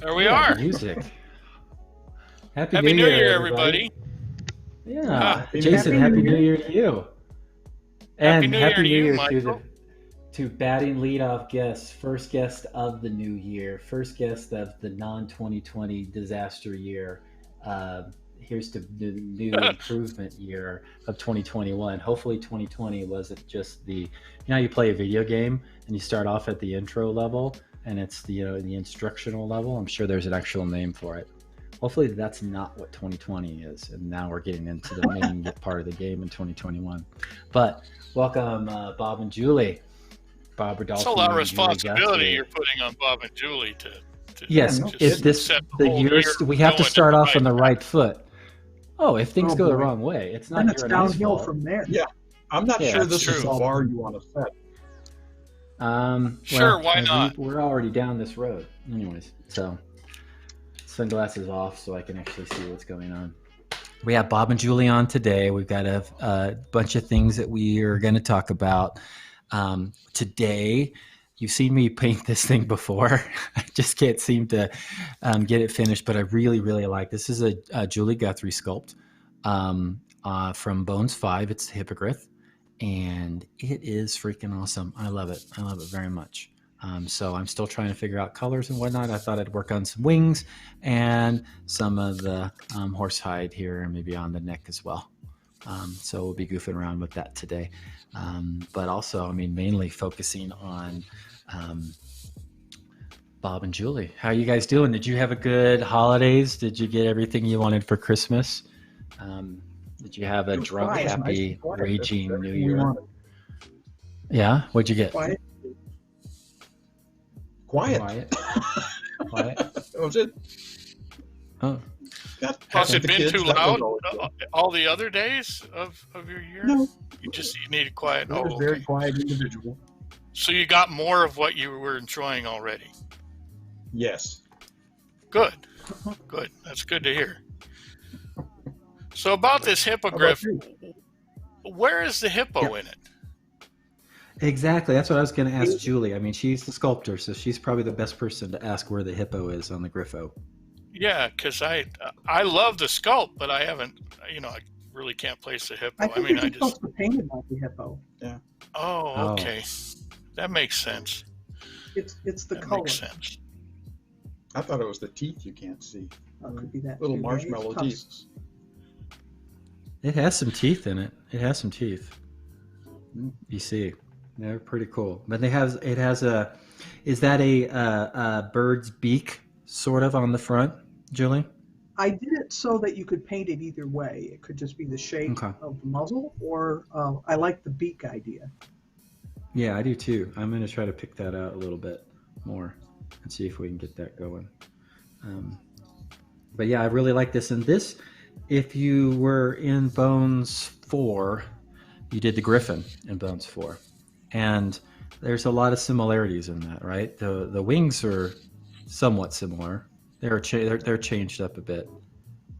There we are. Music. Happy New Year, everybody. Yeah, Jason, Happy New Year to you. And Happy New Year to batting leadoff guest, first guest of the new year, first guest of the non-2020 disaster year. Here's to the new improvement year of 2021. Hopefully 2020 wasn't just the, you play a video game and you start off at the intro level and it's the instructional level. I'm sure there's an actual name for it. Hopefully that's not what 2020 is. And now we're getting into the main part of the game in 2021. But welcome, Bob and Julie. Bob Ridolfi. It's a lot of responsibility you're putting on Bob and Julie to yes, if this the year we have to start off on the right foot. Oh, if things go the wrong way, it's not your downhill from there. Yeah, I'm not sure this is the bar you want to set. Sure, why not? We're already down this road, anyways. So sunglasses off so I can actually see what's going on. We have Bob and Julie on today. We've got a bunch of things that we are going to talk about. Today, you've seen me paint this thing before. I just can't seem to get it finished, but I really, really like this. This is a Julie Guthrie sculpt from Bones 5. It's the Hippogriff, and it is freaking awesome. I love it. I love it very much. So I'm still trying to figure out colors and whatnot. I thought I'd work on some wings and some of the horsehide here and maybe on the neck as well. So we'll be goofing around with that today. But also, mainly focusing on Bob and Julie. How are you guys doing? Did you have a good holidays? Did you get everything you wanted for Christmas? Did you have a drunk, happy, raging New Year? Yeah? What'd you get? Quiet. That was it. Oh. Has it been too loud all the other days of your year? No. You need a quiet. I was a very quiet individual. So you got more of what you were enjoying already? Yes. Good. Good. That's good to hear. So about this hippogriff, where is the hippo in it? Exactly. That's what I was going to ask Julie. She's the sculptor, so she's probably the best person to ask where the hippo is on the Griffo. Yeah, because I love the sculpt, but I haven't, I really can't place the hippo. I just painted like the hippo. Yeah. Oh, okay. That makes sense. It's the that color. Makes sense. I thought it was the teeth you can't see. Could be that little marshmallow teeth. It has some teeth in it. It has some teeth. You see, they're pretty cool. But is that a bird's beak sort of on the front, Julie? I did it so that you could paint it either way. It could just be the shape of the muzzle, or I like the beak idea. Yeah, I do too. I'm going to try to pick that out a little bit more and see if we can get that going. But yeah, I really like this. And this, if you were in Bones 4, you did the Griffin in Bones 4. And there's a lot of similarities in that, right? The wings are somewhat similar. They're changed up a bit.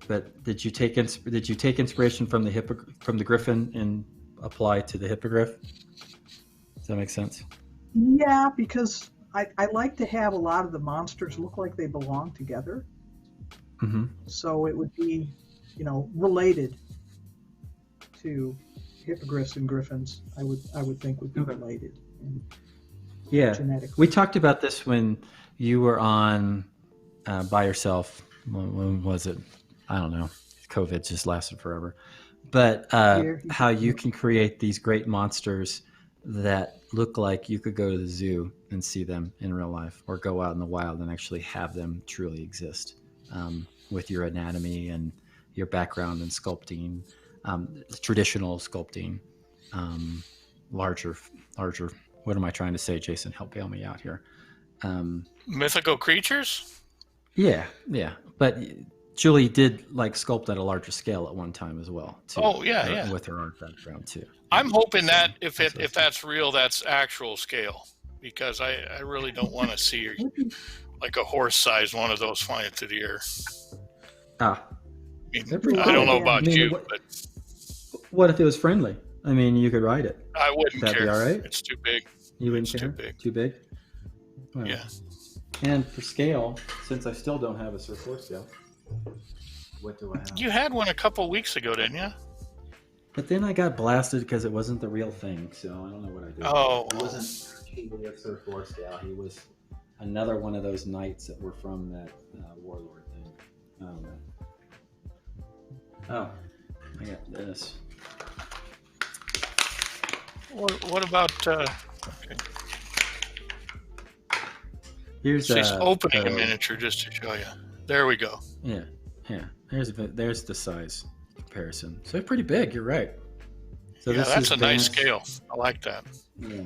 But did you take inspiration from the Griffin and apply to the Hippogriff? Does that make sense? Yeah, because I like to have a lot of the monsters look like they belong together. Mm-hmm. So it would be, related to hippogriffs and griffins. I would think would be related. Yeah, genetically. We talked about this when you were on by yourself. When was it? I don't know. COVID just lasted forever. But how you can create these great monsters that look like you could go to the zoo and see them in real life, or go out in the wild and actually have them truly exist with your anatomy and your background in sculpting, traditional sculpting, larger. What am I trying to say, Jason? Help me out here. Mythical creatures? Yeah. But Julie did sculpt at a larger scale at one time as well, too. Oh, yeah. With her art background too. I'm hoping that if that's real, that's actual scale, because I really don't want to see like a horse-sized one of those flying through the air. I don't know about you, but what if it was friendly? You could ride it. I wouldn't care. That'd be all right. It's too big. You wouldn't care? Too big? Well, yeah. And for scale, since I still don't have a Sir Four scale, what do I have? You had one a couple weeks ago, didn't you? But then I got blasted because it wasn't the real thing, so I don't know what I did. Oh. He wasn't actually a Sir Four scale. He was another one of those knights that were from that warlord thing. I don't know. Oh, I got this. What about? Okay. Here's She's opening a miniature just to show you. There we go. Yeah. There's the size comparison. So pretty big. You're right. So yeah, this that's is a nice scale. I like that. Yeah.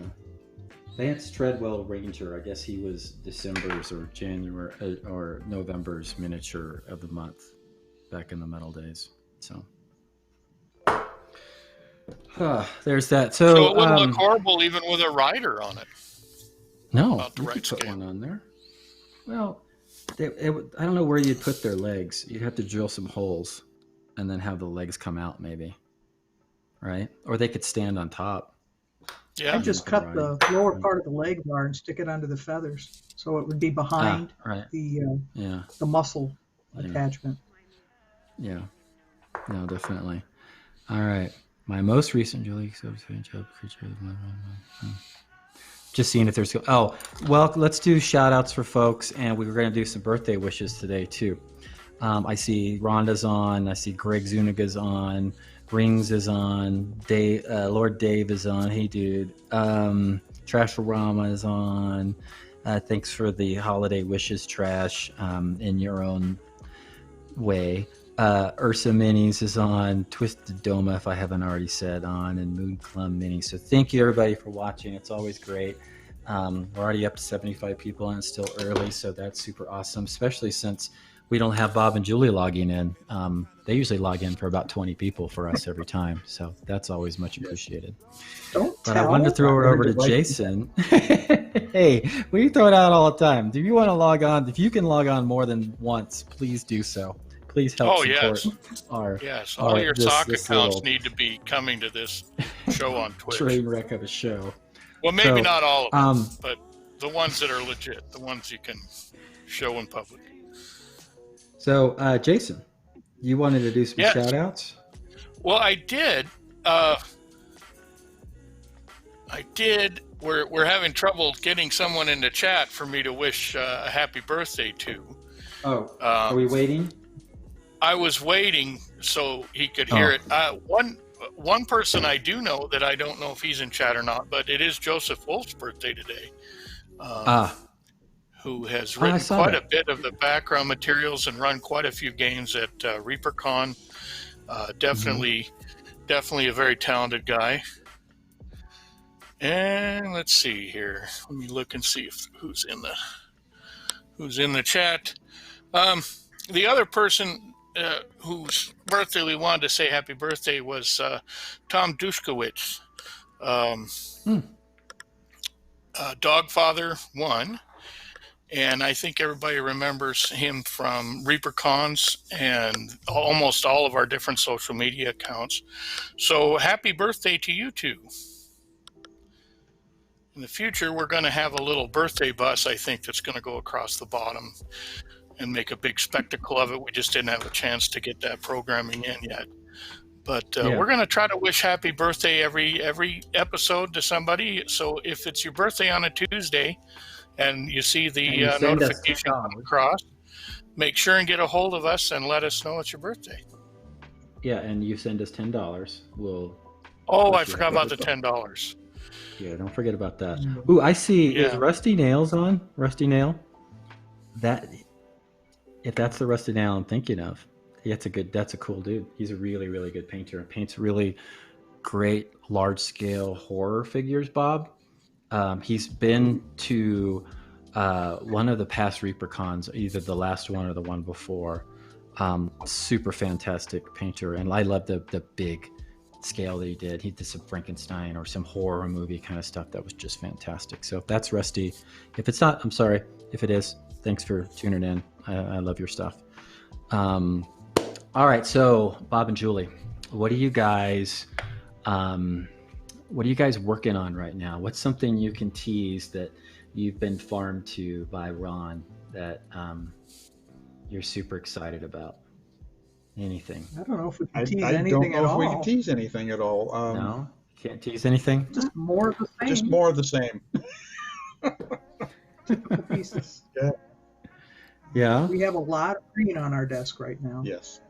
Vance Treadwell Ranger. I guess he was December's or January or November's miniature of the month back in the metal days. So. There's that. So it wouldn't look horrible even with a rider on it. No, About the you right could put scale. one on there. Well, I don't know where you'd put their legs. You'd have to drill some holes and then have the legs come out maybe. Right? Or they could stand on top. Yeah. I just cut the lower part of the leg bar and stick it under the feathers, so it would be behind the muscle attachment. Yeah. No, definitely. All right. My most recent Julie creature. Just seeing if there's. Oh, well, let's do shout outs for folks, and we were going to do some birthday wishes today too. I see Rhonda's on. I see Greg Zuniga's on. Rings is on. Dave, Lord Dave is on. Hey, dude. Trashorama is on. Thanks for the holiday wishes, Trash, in your own way. Ursa Minis is on. Twisted Doma, if I haven't already said, on. And Moon Clum Mini. So thank you, everybody, for watching. It's always great. We're already up to 75 people, and it's still early, so that's super awesome, especially since we don't have Bob and Julie logging in. They usually log in for about 20 people for us every time, so that's always much appreciated. But I wanted to throw it over to Jason. Hey, we throw it out all the time. If you want to log on, if you can log on more than once, please do so. Please help support our. Yes, all your sock accounts need to be coming to this show on Twitch. Train wreck of a show. Well, maybe not all of them, but the ones that are legit, the ones you can show in public. So, Jason, you wanted to do some shout outs? Well, I did. We're having trouble getting someone in the chat for me to wish a happy birthday to. Oh, are we waiting? I was waiting so he could hear it. One person I do know that I don't know if he's in chat or not, but it is Joseph Wolf's birthday today. Who has written quite a bit of the background materials and run quite a few games at ReaperCon. Definitely a very talented guy. And let's see here. Let me look and see who's in the chat. The other person whose birthday we wanted to say happy birthday was Tom Dushkowitz. Dogfather 1. And I think everybody remembers him from ReaperCons and almost all of our different social media accounts. So happy birthday to you two. In the future, we're going to have a little birthday bus, I think, that's going to go across the bottom and make a big spectacle of it. We just didn't have a chance to get that programming in yet. But we're going to try to wish happy birthday every episode to somebody. So if it's your birthday on a Tuesday, and you see the notification come across, make sure and get a hold of us and let us know it's your birthday. Yeah, and you send us $10. I forgot about the $10. Yeah, don't forget about that. Ooh, I see. Is Rusty Nails on? Rusty Nail? If that's the Rusty Nail I'm thinking of, that's a cool dude. He's a really, really good painter. Paints really great large-scale horror figures, Bob. He's been to one of the past ReaperCons, either the last one or the one before. Super fantastic painter, and I love the big scale that he did. He did some Frankenstein or some horror movie kind of stuff that was just fantastic. So if that's Rusty, if it's not, I'm sorry. If it is, thanks for tuning in. I love your stuff. All right, so Bob and Julie, what are you guys working on right now? What's something you can tease that you've been farmed to by Ron that you're super excited about? Anything? I don't know if we can I tease don't anything at know if we all. can tease anything at all. No, can't tease anything. Just more of the same. Just more of the same. Typical pieces. Yeah. We have a lot of green on our desk right now. Yes.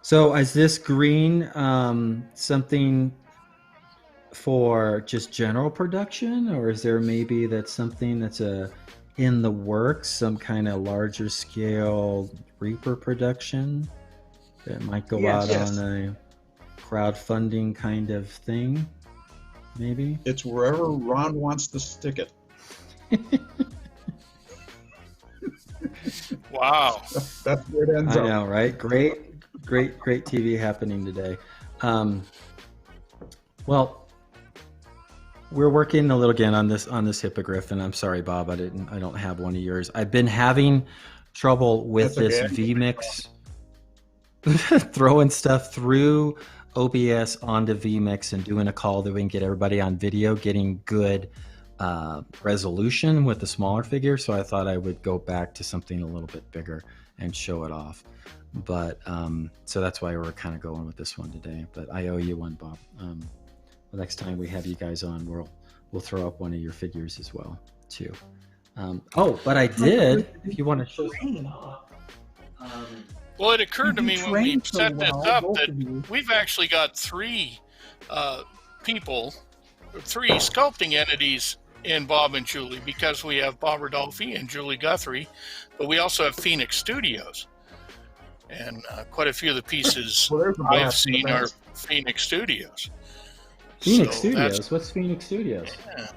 So is this green something for just general production, or is there maybe that's something that's in the works, some kind of larger scale Reaper production that might go out on a crowdfunding kind of thing? Maybe it's wherever Ron wants to stick it. Wow. That's where it ends up. I know, right? Great TV happening today. Well, we're working a little again on this hippogriff, and I'm sorry, Bob, I don't have one of yours. I've been having trouble with this vMix, throwing stuff through OBS onto vMix and doing a call that we can get everybody on video, getting good resolution with the smaller figure. So I thought I would go back to something a little bit bigger and show it off. But so that's why we're kind of going with this one today. But I owe you one, Bob. The next time we have you guys on, we'll throw up one of your figures as well too. But I did. If you want to show. Well, it occurred to me when we set this up that you. we've actually got three sculpting entities in Bob and Julie, because we have Bob Ridolfi and Julie Guthrie, but we also have Phoenix Studios. And quite a few of the pieces I've seen are Phoenix Studios. Phoenix Studios? What's Phoenix Studios? Yeah.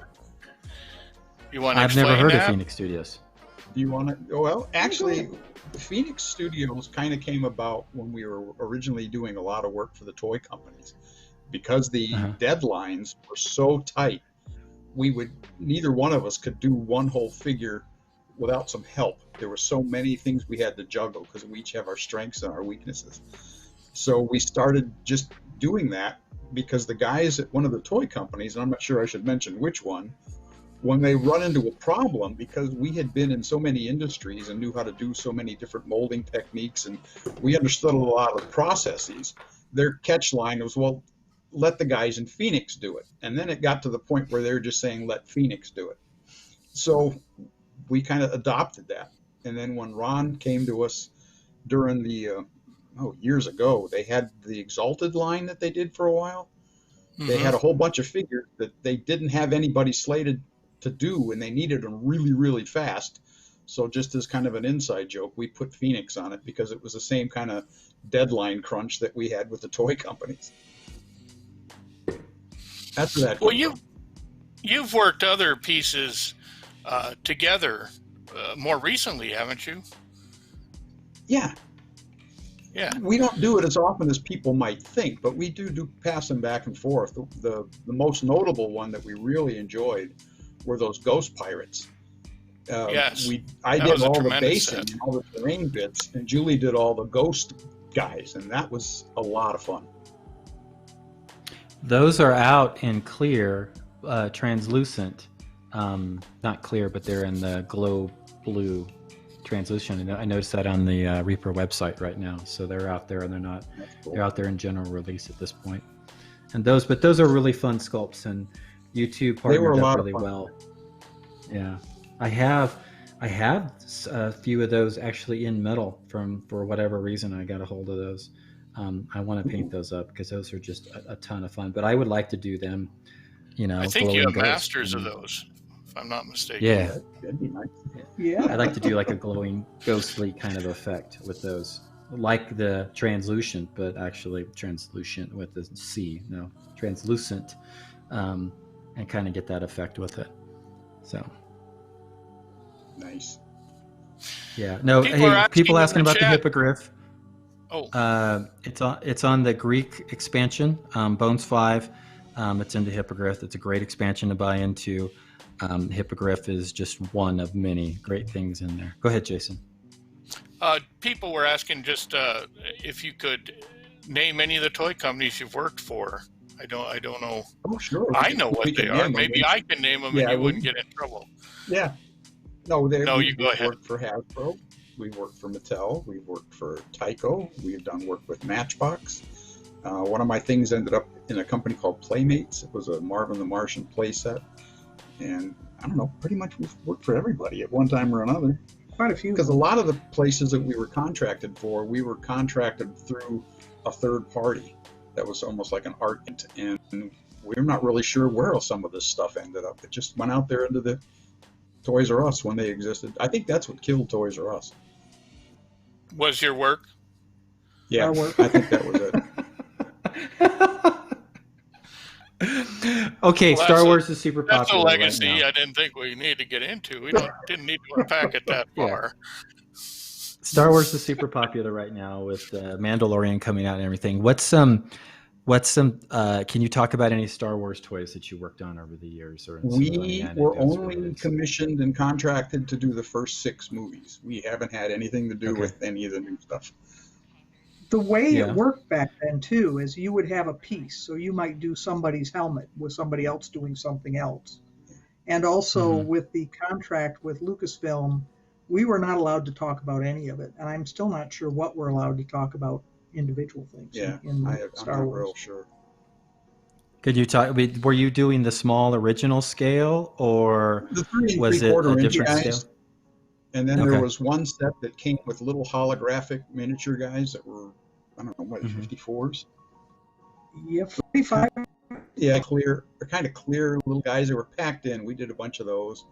You want to I've never heard that? of Phoenix Studios. Do you want to? Well, actually, the Phoenix Studios kind of came about when we were originally doing a lot of work for the toy companies, because the deadlines were so tight. Neither one of us could do one whole figure without some help. There were so many things we had to juggle because we each have our strengths and our weaknesses. So we started just doing that because the guys at one of the toy companies, and I'm not sure I should mention which one, when they run into a problem, because we had been in so many industries and knew how to do so many different molding techniques, and we understood a lot of the processes, their catch line was, well, let the guys in Phoenix do it. And then it got to the point where they're just saying, let Phoenix do it. So we kind of adopted that. And then when Ron came to us during the, years ago, they had the Exalted line that they did for a while. Mm-hmm. They had a whole bunch of figures that they didn't have anybody slated to do, and they needed them really, really fast. So just as kind of an inside joke, we put Phoenix on it because it was the same kind of deadline crunch that we had with the toy companies. That's that. Well, you've worked other pieces together more recently, haven't you? Yeah. Yeah. We don't do it as often as people might think, but we do pass them back and forth. The most notable one that we really enjoyed were those Ghost Pirates. Yes. I did all the basing and all the terrain bits, and Julie did all the ghost guys, and that was a lot of fun. Those are out in clear, translucent, not clear, but they're in the glow blue translucent. I noticed that on the Reaper website right now. So they're out there, and they're not. Cool. They're out there in general release at this point. And those are really fun sculpts, and you two partnered up really well. Yeah, I have a few of those actually in metal for whatever reason. I got a hold of those. I want to paint those up because those are just a ton of fun. But I would like to do them. I think you have masters of those, if I'm not mistaken. Yeah, that'd be nice. Yeah, I'd like to do like a glowing, ghostly kind of effect with those, like the translucent, but actually translucent with the C. No, translucent, and kind of get that effect with it. So nice. Yeah. No. People asking about the hippogriff. Oh. It's on the Greek expansion, Bones 5. It's in the hippogriff. It's a great expansion to buy into. Hippogriff is just one of many great things in there. Go ahead, Jason. People were asking just if you could name any of the toy companies you've worked for. I don't know. Oh, sure. I know what they are. Maybe I can name them and you wouldn't get in trouble. Yeah. No, you go we've ahead. worked for Hasbro. We've worked for Mattel. We've worked for Tyco. We've done work with Matchbox. One of my things ended up in a company called Playmates. It was a Marvin the Martian playset. And I don't know, pretty much we've worked for everybody at one time or another. Quite a few. Because a lot of the places that we were contracted for, we were contracted through a third party that was almost like an art. And we're not really sure where some of this stuff ended up. It just went out there into the Toys R Us when they existed. I think that's what killed Toys R Us. Was your work? Yeah, Our work. I think that was it. Okay, Well, Star Wars is super That's a popular legacy right now. I didn't think we needed to get into. We didn't need to unpack it that Yeah. far. Star Wars is super popular right now with Mandalorian coming out and everything. What's some? Can you talk about any Star Wars toys that you worked on over the years? Or We were only commissioned and contracted to do the first 6 movies. We haven't had anything to do with any of the new stuff. The way it worked back then, too, is you would have a piece. So you might do somebody's helmet with somebody else doing something else. And also with the contract with Lucasfilm, we were not allowed to talk about any of it. And I'm still not sure what we're allowed to talk about individual things in I'm Star not Wars. real sure. Could you talk? Were you doing the small original scale, or The 3 was it a different guys, scale? And then there was one set that came with little holographic miniature guys that were, I don't know, what, 54s? Yeah, 45. Yeah, kind of clear little guys that were packed in. We did a bunch of those,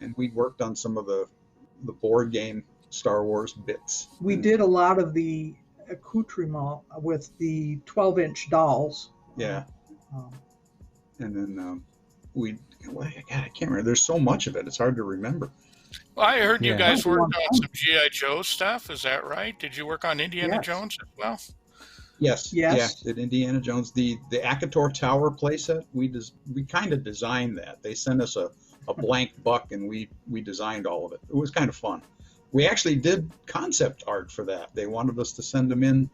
and we worked on some of the board game Star Wars bits. We did a lot of the accoutrement with the 12-inch dolls. Yeah. And then I can't remember. There's so much of it. It's hard to remember. Well, I heard you guys worked on some G.I. Joe stuff. Is that right? Did you work on Indiana Jones as well? Yes. Yeah, did Indiana Jones. The Akator Tower playset, we kind of designed that. They sent us a blank buck, and we designed all of it. It was kind of fun. We actually did concept art for that. They wanted us to send them in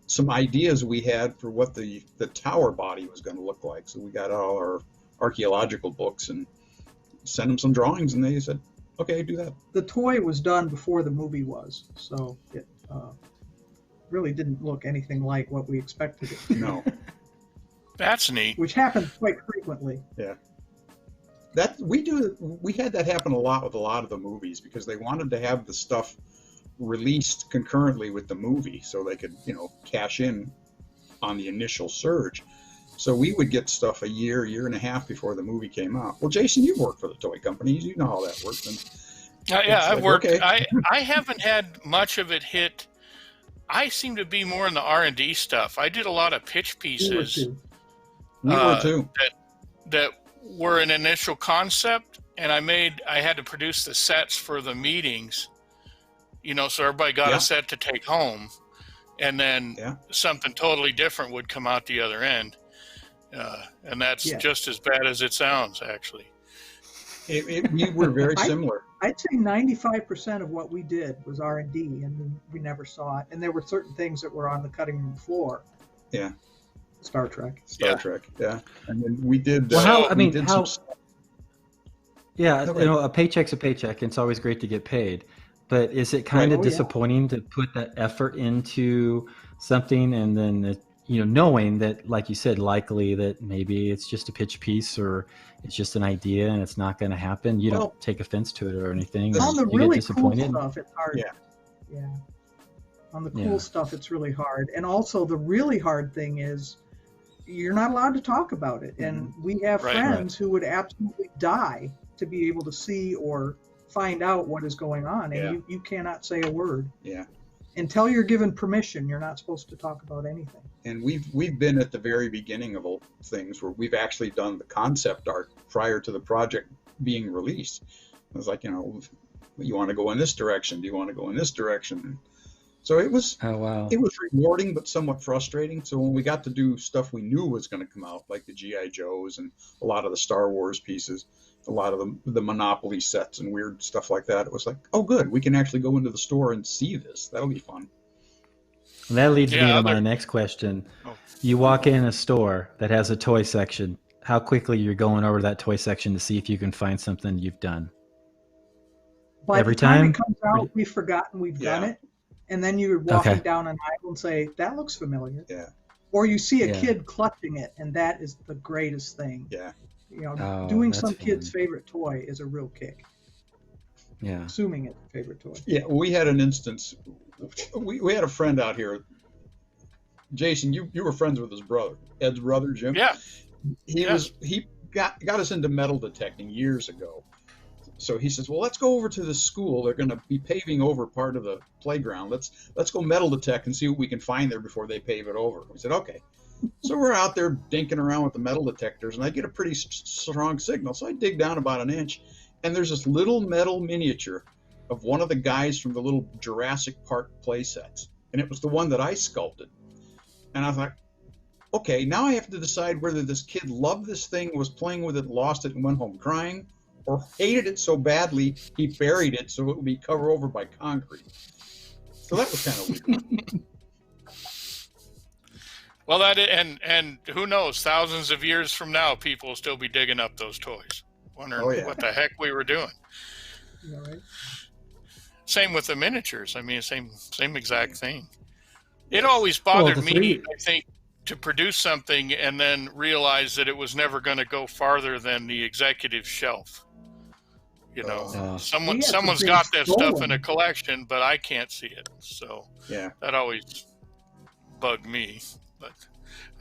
some ideas we had for what the tower body was going to look like. So we got all our archaeological books and sent them some drawings, and they said, okay, do that. The toy was done before the movie was, so it really didn't look anything like what we expected it to. No. That's neat. Which happens quite frequently. Yeah. We had that happen a lot with a lot of the movies because they wanted to have the stuff released concurrently with the movie so they could, cash in on the initial surge. So we would get stuff a year and a half before the movie came out. Well, Jason, you've worked for the toy companies. You know how that works. And I've worked. Okay. I haven't had much of it hit. I seem to be more in the R&D stuff. I did a lot of pitch pieces. We were too. That were an initial concept, and I had to produce the sets for the meetings, so everybody got a set to take home, and then something totally different would come out the other end. And that's just as bad as it sounds, actually. We were very similar. I'd say 95% of what we did was R&D, and we never saw it. And there were certain things that were on the cutting room floor. Yeah. Star Trek. Yeah. And then we did. Well, a paycheck's a paycheck, and it's always great to get paid. But is it kind of disappointing to put that effort into something and then, knowing that, like you said, likely that maybe it's just a pitch piece or it's just an idea and it's not going to happen? You don't take offense to it or anything. On the you really get disappointed. cool stuff, it's hard. Yeah. On the cool stuff, it's really hard. And also the really hard thing is you're not allowed to talk about it. And we have friends who would absolutely die to be able to see or find out what is going on. And you cannot say a word. Yeah. Until you're given permission, you're not supposed to talk about anything. And we've been at the very beginning of things where we've actually done the concept art prior to the project being released. It was like, you want to go in this direction? Do you want to go in this direction? So it was it was rewarding but somewhat frustrating. So when we got to do stuff we knew was going to come out, like the G.I. Joes and a lot of the Star Wars pieces, a lot of the Monopoly sets and weird stuff like that, it was like, oh, good, we can actually go into the store and see this. That'll be fun. And that leads me to my next question. You walk in a store that has a toy section. How quickly you're going over to that toy section to see if you can find something you've done? By every the time time it comes out, we've forgotten we've done it. And then you're walking down an aisle and say, that looks familiar. Yeah. Or you see a kid clutching it, and that is the greatest thing. Yeah. Doing some kid's favorite toy is a real kick. Yeah. Assuming it's a favorite toy. Yeah, we had an instance. We had a friend out here. Jason, you were friends with his brother, Ed's brother, Jim. Yeah. He got us into metal detecting years ago. So he says, well, let's go over to the school. They're going to be paving over part of the playground. Let's go metal detect and see what we can find there before they pave it over. We said, okay. So we're out there dinking around with the metal detectors, and I get a pretty strong signal. So I dig down about an inch, and there's this little metal miniature of one of the guys from the little Jurassic Park play sets. And it was the one that I sculpted. And I thought, okay, now I have to decide whether this kid loved this thing, was playing with it, lost it, and went home crying, or hated it so badly he buried it so it would be covered over by concrete. So that was kind of weird. Well, and who knows? Thousands of years from now, people will still be digging up those toys, wondering what the heck we were doing. Yeah, right. Same with the miniatures. I mean, same exact thing. It always bothered me, I think, to produce something and then realize that it was never going to go farther than the executive shelf. Someone's got that stuff in a collection, but I can't see it. So that always bugged me. But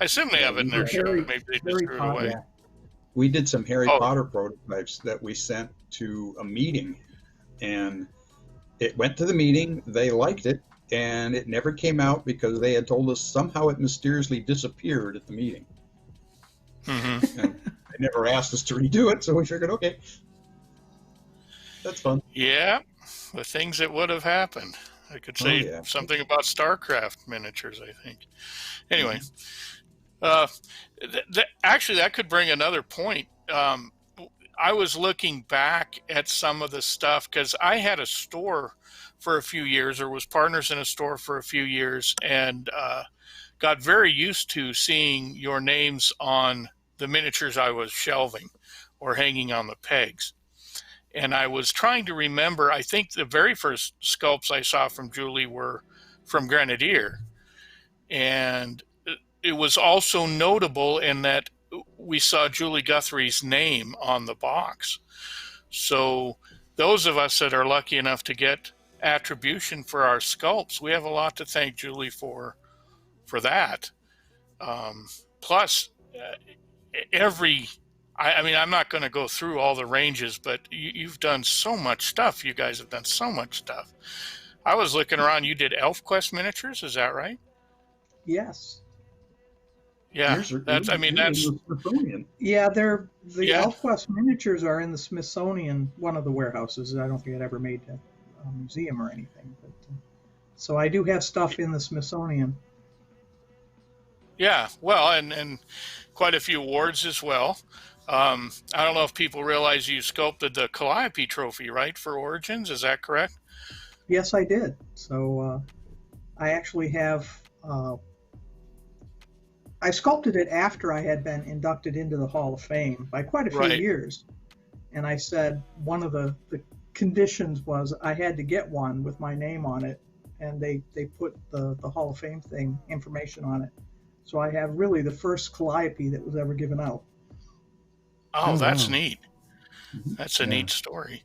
I assume they have it in their show. Maybe they just threw it away. Yeah. We did some Harry Potter prototypes that we sent to a meeting, and it went to the meeting. They liked it, and it never came out because they had told us somehow it mysteriously disappeared at the meeting. Mm-hmm. And they never asked us to redo it, so we figured, okay, that's fun. Yeah, the things that would have happened. I could say something about StarCraft miniatures, I think. Anyway, actually, that could bring another point. I was looking back at some of the stuff because I had a store for a few years, or was partners in a store for a few years, and got very used to seeing your names on the miniatures I was shelving or hanging on the pegs. And I was trying to remember, I think the very first sculpts I saw from Julie were from Grenadier. And it was also notable in that we saw Julie Guthrie's name on the box. So those of us that are lucky enough to get attribution for our sculpts, we have a lot to thank Julie for that. Plus, I mean, I'm not going to go through all the ranges, but you've done so much stuff. You guys have done so much stuff. I was looking around. You did ElfQuest miniatures, is that right? Yes. Yeah, that's. Yeah, the ElfQuest miniatures are in the Smithsonian, one of the warehouses. I don't think it ever made a museum or anything. But so I do have stuff in the Smithsonian. Yeah, well, and quite a few awards as well. I don't know if people realize you sculpted the Calliope trophy, right, for Origins. Is that correct? Yes, I did. So I actually have. I sculpted it after I had been inducted into the Hall of Fame by quite a few years. And I said one of the conditions was I had to get one with my name on it. And they put the Hall of Fame information on it. So I have really the first Calliope that was ever given out. Oh, that's neat. That's a neat story.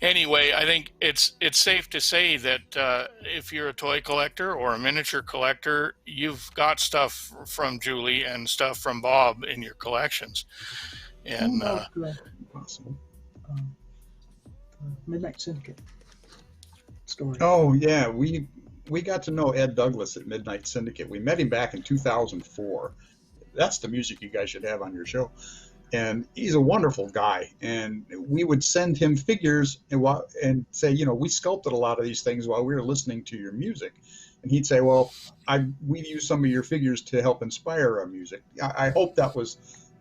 Anyway, I think it's safe to say that if you're a toy collector or a miniature collector, you've got stuff from Julie and stuff from Bob in your collections. And possible. Midnight Syndicate story. Oh yeah, we got to know Ed Douglas at Midnight Syndicate. We met him back in 2004. That's the music you guys should have on your show. And he's a wonderful guy. And we would send him figures and say, we sculpted a lot of these things while we were listening to your music. And he'd say, well, we use some of your figures to help inspire our music. I hope that was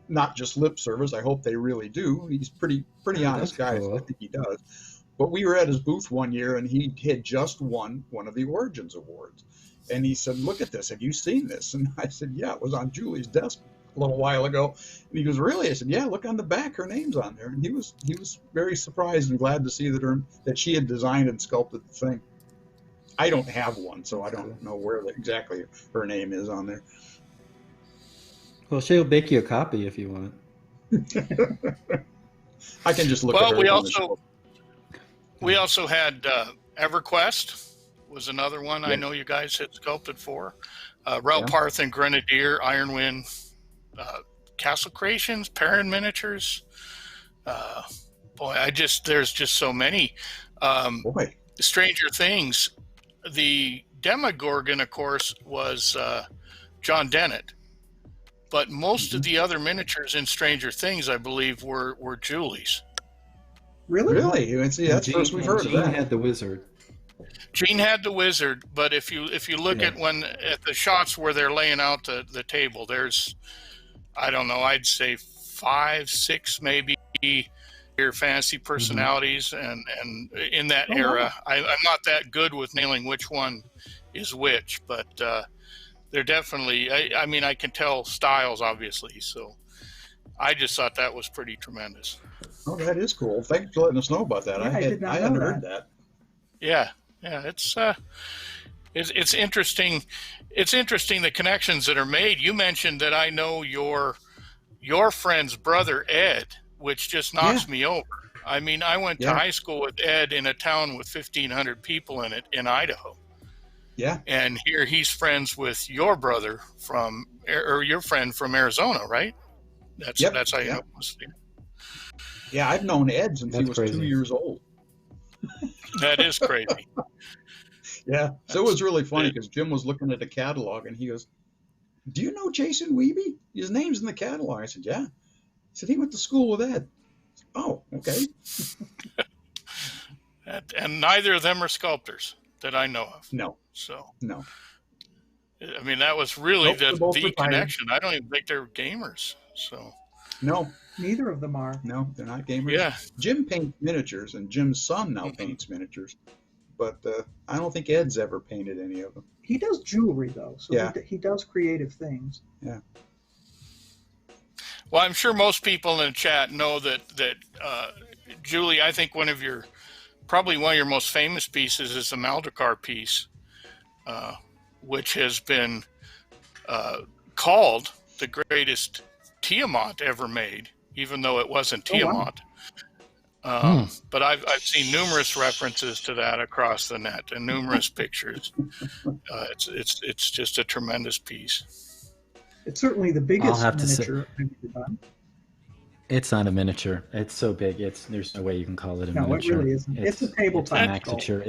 not just lip service. I hope they really do. He's pretty honest guy. Cool. I think he does. But we were at his booth one year, and he had just won one of the Origins Awards. And he said, look at this. Have you seen this? And I said, yeah, it was on Julie's desk a little while ago. And he goes, really? I said, yeah, look on the back. Her name's on there. And he was very surprised and glad to see that she had designed and sculpted the thing. I don't have one, so I don't know where exactly her name is on there. Well, she'll make you a copy if you want. I can just look at her. We also had EverQuest was another one. Yes. I know you guys had sculpted for. Rauparth and Grenadier, Ironwind, Castle Creations, Perrin Miniatures. There's just so many. Stranger Things. The Demogorgon, of course, was John Dennett. But most of the other miniatures in Stranger Things, I believe, were Julie's. Really? That's the first we've heard of that. Gene had the wizard. Gene had the wizard, but if you look at the shots where they're laying out the table, there's, I don't know, I'd say 5, 6 maybe your fantasy personalities, and in that era, wow. I'm not that good with nailing which one is which, but they're definitely. I mean, I can tell styles obviously, so I just thought that was pretty tremendous. Oh, that is cool. Thanks for letting us know about that. Yeah, I hadn't heard that. Yeah, it's interesting. It's interesting the connections that are made. You mentioned that I know your friend's brother Ed, which just knocks me over. I mean, I went to high school with Ed in a town with 1,500 people in it in Idaho. Yeah. And here he's friends with your brother or your friend from Arizona, right? That's how you know. Yeah, I've known Ed since he was crazy. 2 years old. That is crazy. Yeah. So it was really funny because Jim was looking at a catalog and he goes, do you know Jason Wiebe? His name's in the catalog. I said, yeah. He said, he went to school with Ed. Oh, okay. And neither of them are sculptors that I know of. No. So. No. I mean, that was really the connection. I don't even think they're gamers. So. No. Neither of them are. No, they're not gamers. Yeah. Jim paints miniatures, and Jim's son now paints miniatures. But I don't think Ed's ever painted any of them. He does jewelry, though. So he does creative things. Yeah. Well, I'm sure most people in the chat know that Julie, I think probably one of your most famous pieces is the Maldekar piece, which has been called the greatest Tiamat ever made, even though it wasn't Tiamat. But I've seen numerous references to that across the net and numerous pictures. It's just a tremendous piece. It's certainly the biggest miniature I've ever done. It's not a miniature. It's so big. There's no way you can call it a miniature. No, it really isn't. It's a tabletop miniature.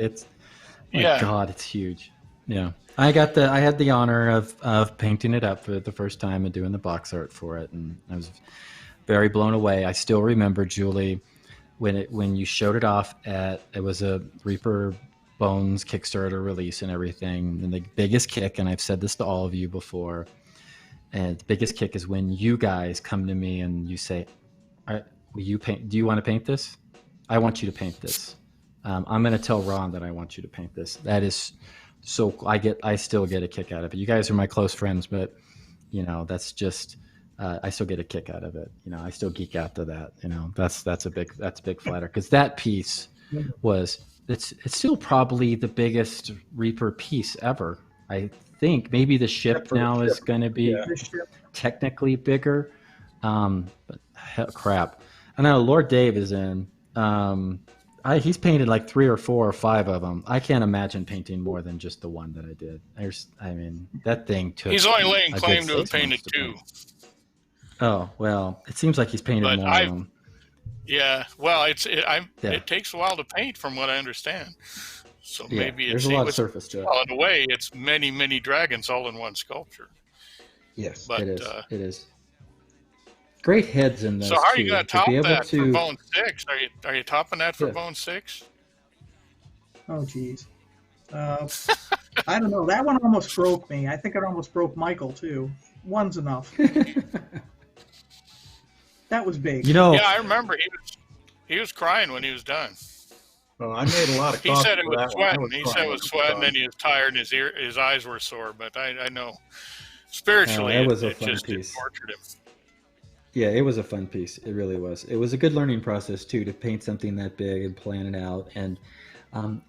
God, it's huge. Yeah. I had the honor of painting it up for the first time and doing the box art for it, and I was very blown away. I still remember, Julie, when you showed it off it was a Reaper Bones Kickstarter release and everything, and the biggest kick, and I've said this to all of you before, and the biggest kick is when you guys come to me and you say, will you paint? Do you want to paint this? I want you to paint this. I'm going to tell Ron that I want you to paint this. That is so I still get a kick out of it. You guys are my close friends, but that's just I still get a kick out of it. I still geek out to that. That's a big flatter, because that piece it's still probably the biggest Reaper piece ever. I think maybe the ship now is going to be technically bigger, but crap. I know Lord Dave is in. He's painted like 3 or 4 or 5 of them. I can't imagine painting more than just the one that I did. That thing took. He's only laying claim to have painted 2. Oh well, it seems like he's painted more of them. Yeah, well, it takes a while to paint, from what I understand. So maybe there's a lot of surface to it. Well, in a way, it's many, many dragons all in one sculpture. Yes, but, it is. Great heads in those. So how are you going to top that for Bone 6? Are you topping that for Bone 6? Oh, geez. I don't know. That one almost broke me. I think it almost broke Michael, too. One's enough. That was big. Yeah, I remember he was crying when he was done. Well, I made a lot of. He said it was sweating. He said it was sweating, and he was tired, and his eyes were sore. But I know spiritually, it was a fun piece. It tortured him. Yeah, it was a fun piece. It really was. It was a good learning process too, to paint something that big and plan it out. And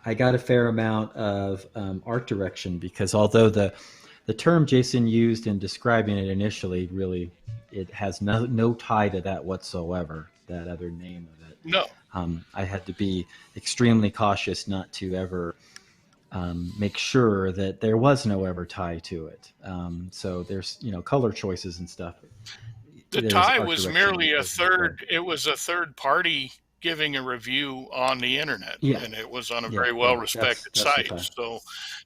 I got a fair amount of art direction, because although the term Jason used in describing it initially, really, it has no tie to that whatsoever, that other name of it. No. I had to be extremely cautious not to ever make sure that there was no ever tie to it. So there's, color choices and stuff. The tie was merely it was a third party giving a review on the internet, and it was on a very well-respected site. So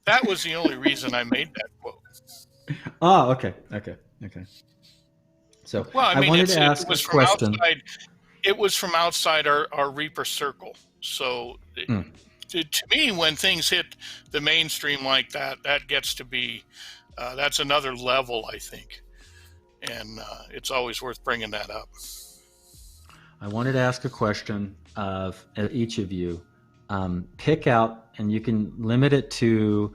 that was the only reason I made that quote. Oh, okay. So well, I wanted to ask a question. It was from outside our Reaper circle. So to me, when things hit the mainstream like that, that gets to be, that's another level, I think. And it's always worth bringing that up. I wanted to ask a question of each of you. Pick out, and you can limit it to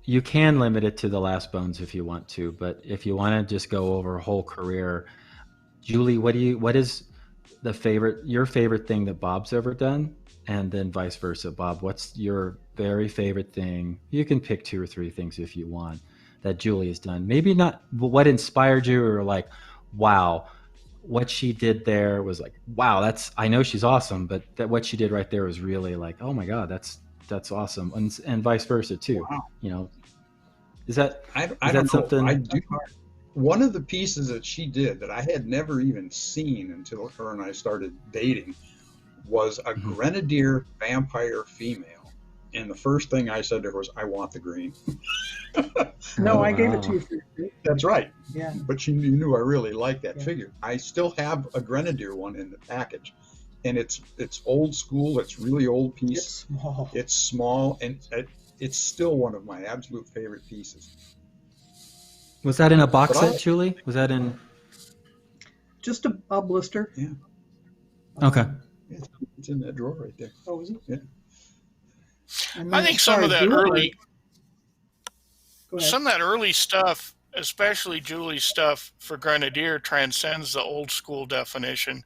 the last bones if you want to, but if you want to just go over a whole career, Julie, what is your favorite thing that Bob's ever done? And then vice versa. Bob, what's your very favorite thing? You can pick 2 or 3 things if you want that Julie has done. Maybe not what inspired you, or like, wow, what she did there was like, wow, I know she's awesome, but that what she did right there was really like, oh my God, that's awesome. And vice versa too. Wow. Is that something? I do. One of the pieces that she did that I had never even seen until her and I started dating was a grenadier vampire female. And the first thing I said to her was, I want the green. No, I gave it to you. That's right. Yeah. But you knew I really liked that figure. I still have a grenadier one in the package. And it's old school. It's really old piece. It's small. And it's still one of my absolute favorite pieces. Was that in a box set, Julie? Was that in? Just a blister. Yeah. Okay. It's in that drawer right there. Oh, is it? Yeah. I think some of that early stuff, especially Julie's stuff for Grenadier, transcends the old school definition.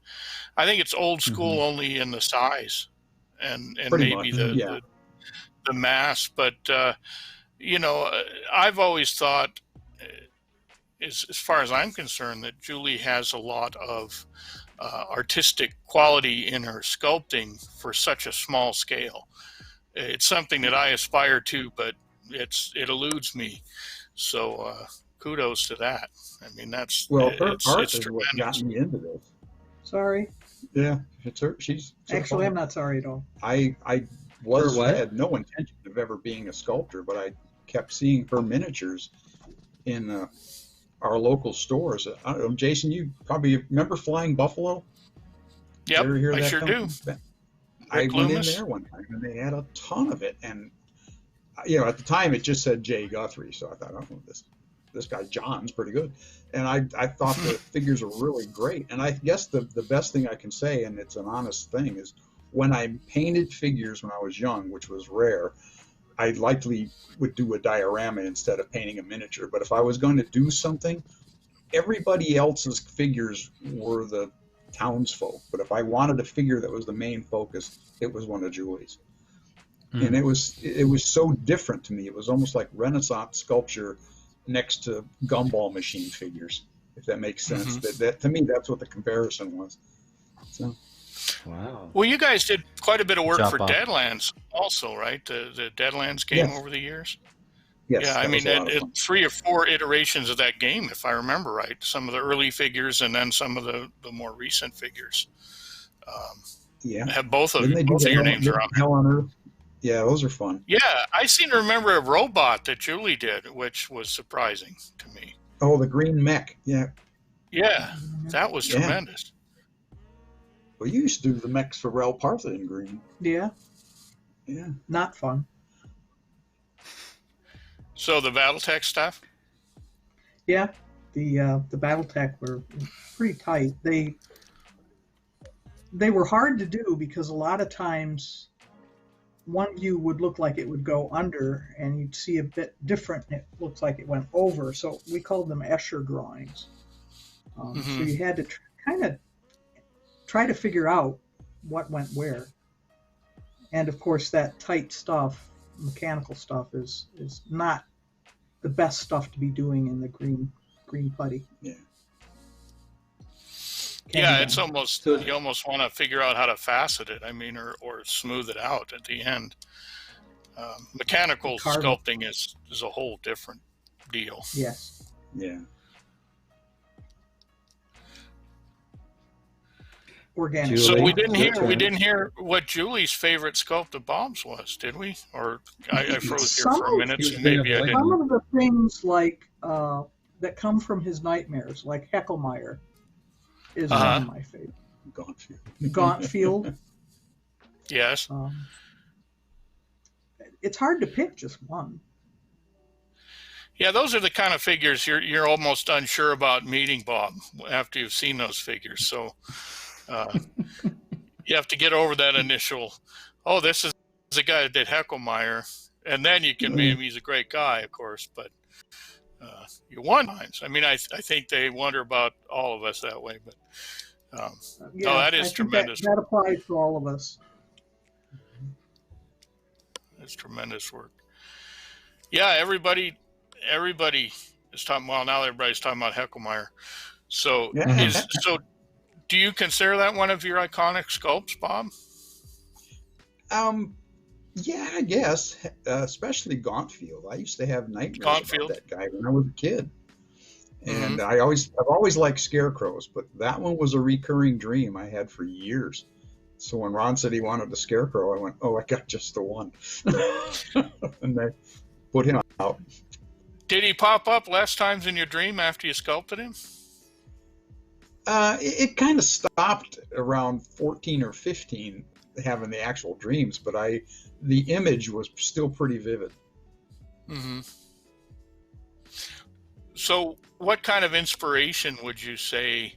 I think it's old school only in the size and maybe the mass. But, I've always thought, as far as I'm concerned, that Julie has a lot of artistic quality in her sculpting for such a small scale. It's something that I aspire to, but it eludes me. So kudos to that. I mean, her art is what got me into this. Sorry. Yeah, it's her. She's actually, I'm not sorry at all. I had no intention of ever being a sculptor, but I kept seeing her miniatures in our local stores. I don't know, Jason, you probably remember Flying Buffalo? Yep, I sure do. I went in there one time and they had a ton of it, and at the time it just said J. Guthrie, so I thought, oh, this guy John's pretty good, and I thought the figures were really great. And I guess the best thing I can say, and it's an honest thing, is when I painted figures when I was young, which was rare, I likely would do a diorama instead of painting a miniature. But if I was going to do something, everybody else's figures were the townsfolk, but if I wanted a figure that was the main focus, it was one of Julie's. And it was so different to me. It was almost like Renaissance sculpture next to gumball machine figures, if that makes sense. That to me, that's what the comparison was. So, wow. Well, you guys did quite a bit of work for Deadlands also, right? The Deadlands game over the years. Yes, yeah, I mean, 3 or 4 iterations of that game, if I remember right. Some of the early figures and then some of the more recent figures. Have both of your names around. Hell on Earth. Yeah, those are fun. Yeah, I seem to remember a robot that Julie did, which was surprising to me. Oh, the green mech. Yeah. Yeah, that was tremendous. Well, you used to do the mechs for Rel Partha in green. Yeah. Yeah. Not fun. So the BattleTech stuff? Yeah, the BattleTech were pretty tight. They were hard to do because a lot of times one view would look like it would go under, and you'd see a bit different. It looks like it went over. So we called them Escher drawings. So you had to kind of try to figure out what went where. And of course, that tight stuff, mechanical stuff, is not the best stuff to be doing in the green putty. Yeah. Yeah, it's almost, you almost want to figure out how to facet it. I mean, or smooth it out at the end. Mechanical sculpting is a whole different deal. Yes. Yeah. Organic. So we didn't hear what Julie's favorite sculpt of Bob's was, did we? Or I froze here for a minute, so maybe I didn't. Some of the things like that come from his nightmares, like Hecklemeyer, is one of my favorites. Gauntfield. Yes. It's hard to pick just one. Yeah, those are the kind of figures you're almost unsure about meeting Bob after you've seen those figures. So you have to get over that initial, oh, this is the guy that did Hecklemeyer, and then you can meet him. He's a great guy, of course, but you wonder times. I mean, I think they wonder about all of us that way, but no, that is tremendous. That applies to all of us. That's tremendous work. Yeah, everybody is talking. Well, now everybody's talking about Hecklemeyer. So, do you consider that one of your iconic sculpts, Bob? Yeah, I guess. Especially Gauntfield. I used to have nightmares about that guy when I was a kid, and I've always liked scarecrows, but that one was a recurring dream I had for years. So when Ron said he wanted the scarecrow, I went, "Oh, I got just the one," and they put him out. Did he pop up less times in your dream after you sculpted him? It kind of stopped around 14 or 15, having the actual dreams, but the image was still pretty vivid. Mm-hmm. So what kind of inspiration would you say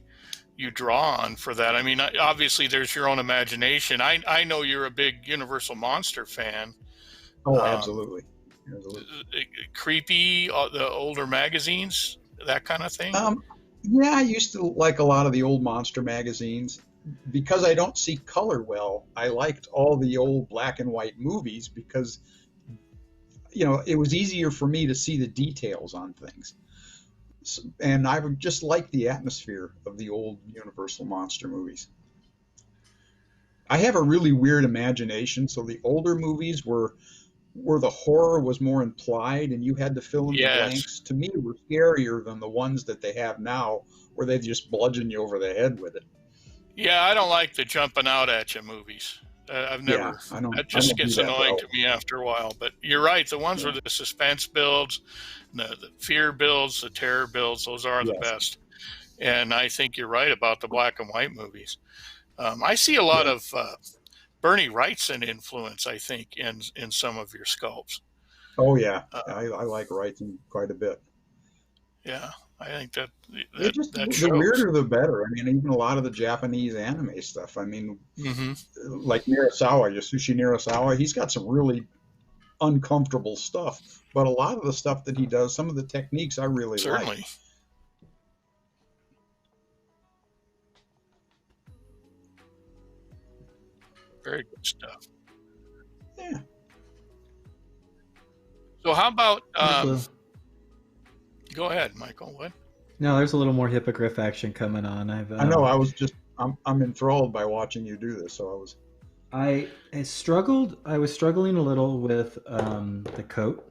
you draw on for that? I mean, obviously there's your own imagination. I know you're a big Universal Monster fan. Oh, absolutely. Creepy, the older magazines, that kind of thing? Yeah, I used to like a lot of the old monster magazines. Because I don't see color well, I liked all the old black and white movies because, it was easier for me to see the details on things. And I would just like the atmosphere of the old Universal Monster movies. I have a really weird imagination, so the older movies were where the horror was more implied and you had to fill in the blanks, to me were scarier than the ones that they have now where they just bludgeon you over the head with it. Yeah, I don't like the jumping out at you movies. I've never. That just gets annoying to me after a while. But you're right. The ones where the suspense builds, the fear builds, the terror builds, those are the best. And I think you're right about the black and white movies. I see a lot of Bernie Wrightson influence, I think, in some of your sculpts. Oh, yeah. I like Wrightson quite a bit. Yeah. I think that the weirder the better. I mean, even a lot of the Japanese anime stuff. I mean, like Yasushi Nirasawa, he's got some really uncomfortable stuff. But a lot of the stuff that he does, some of the techniques I really like. Very good stuff. Yeah. So how about... Go ahead, Michael. What? No, there's a little more hippogriff action coming on. I know. I'm enthralled by watching you do this. So I was struggling a little with the coat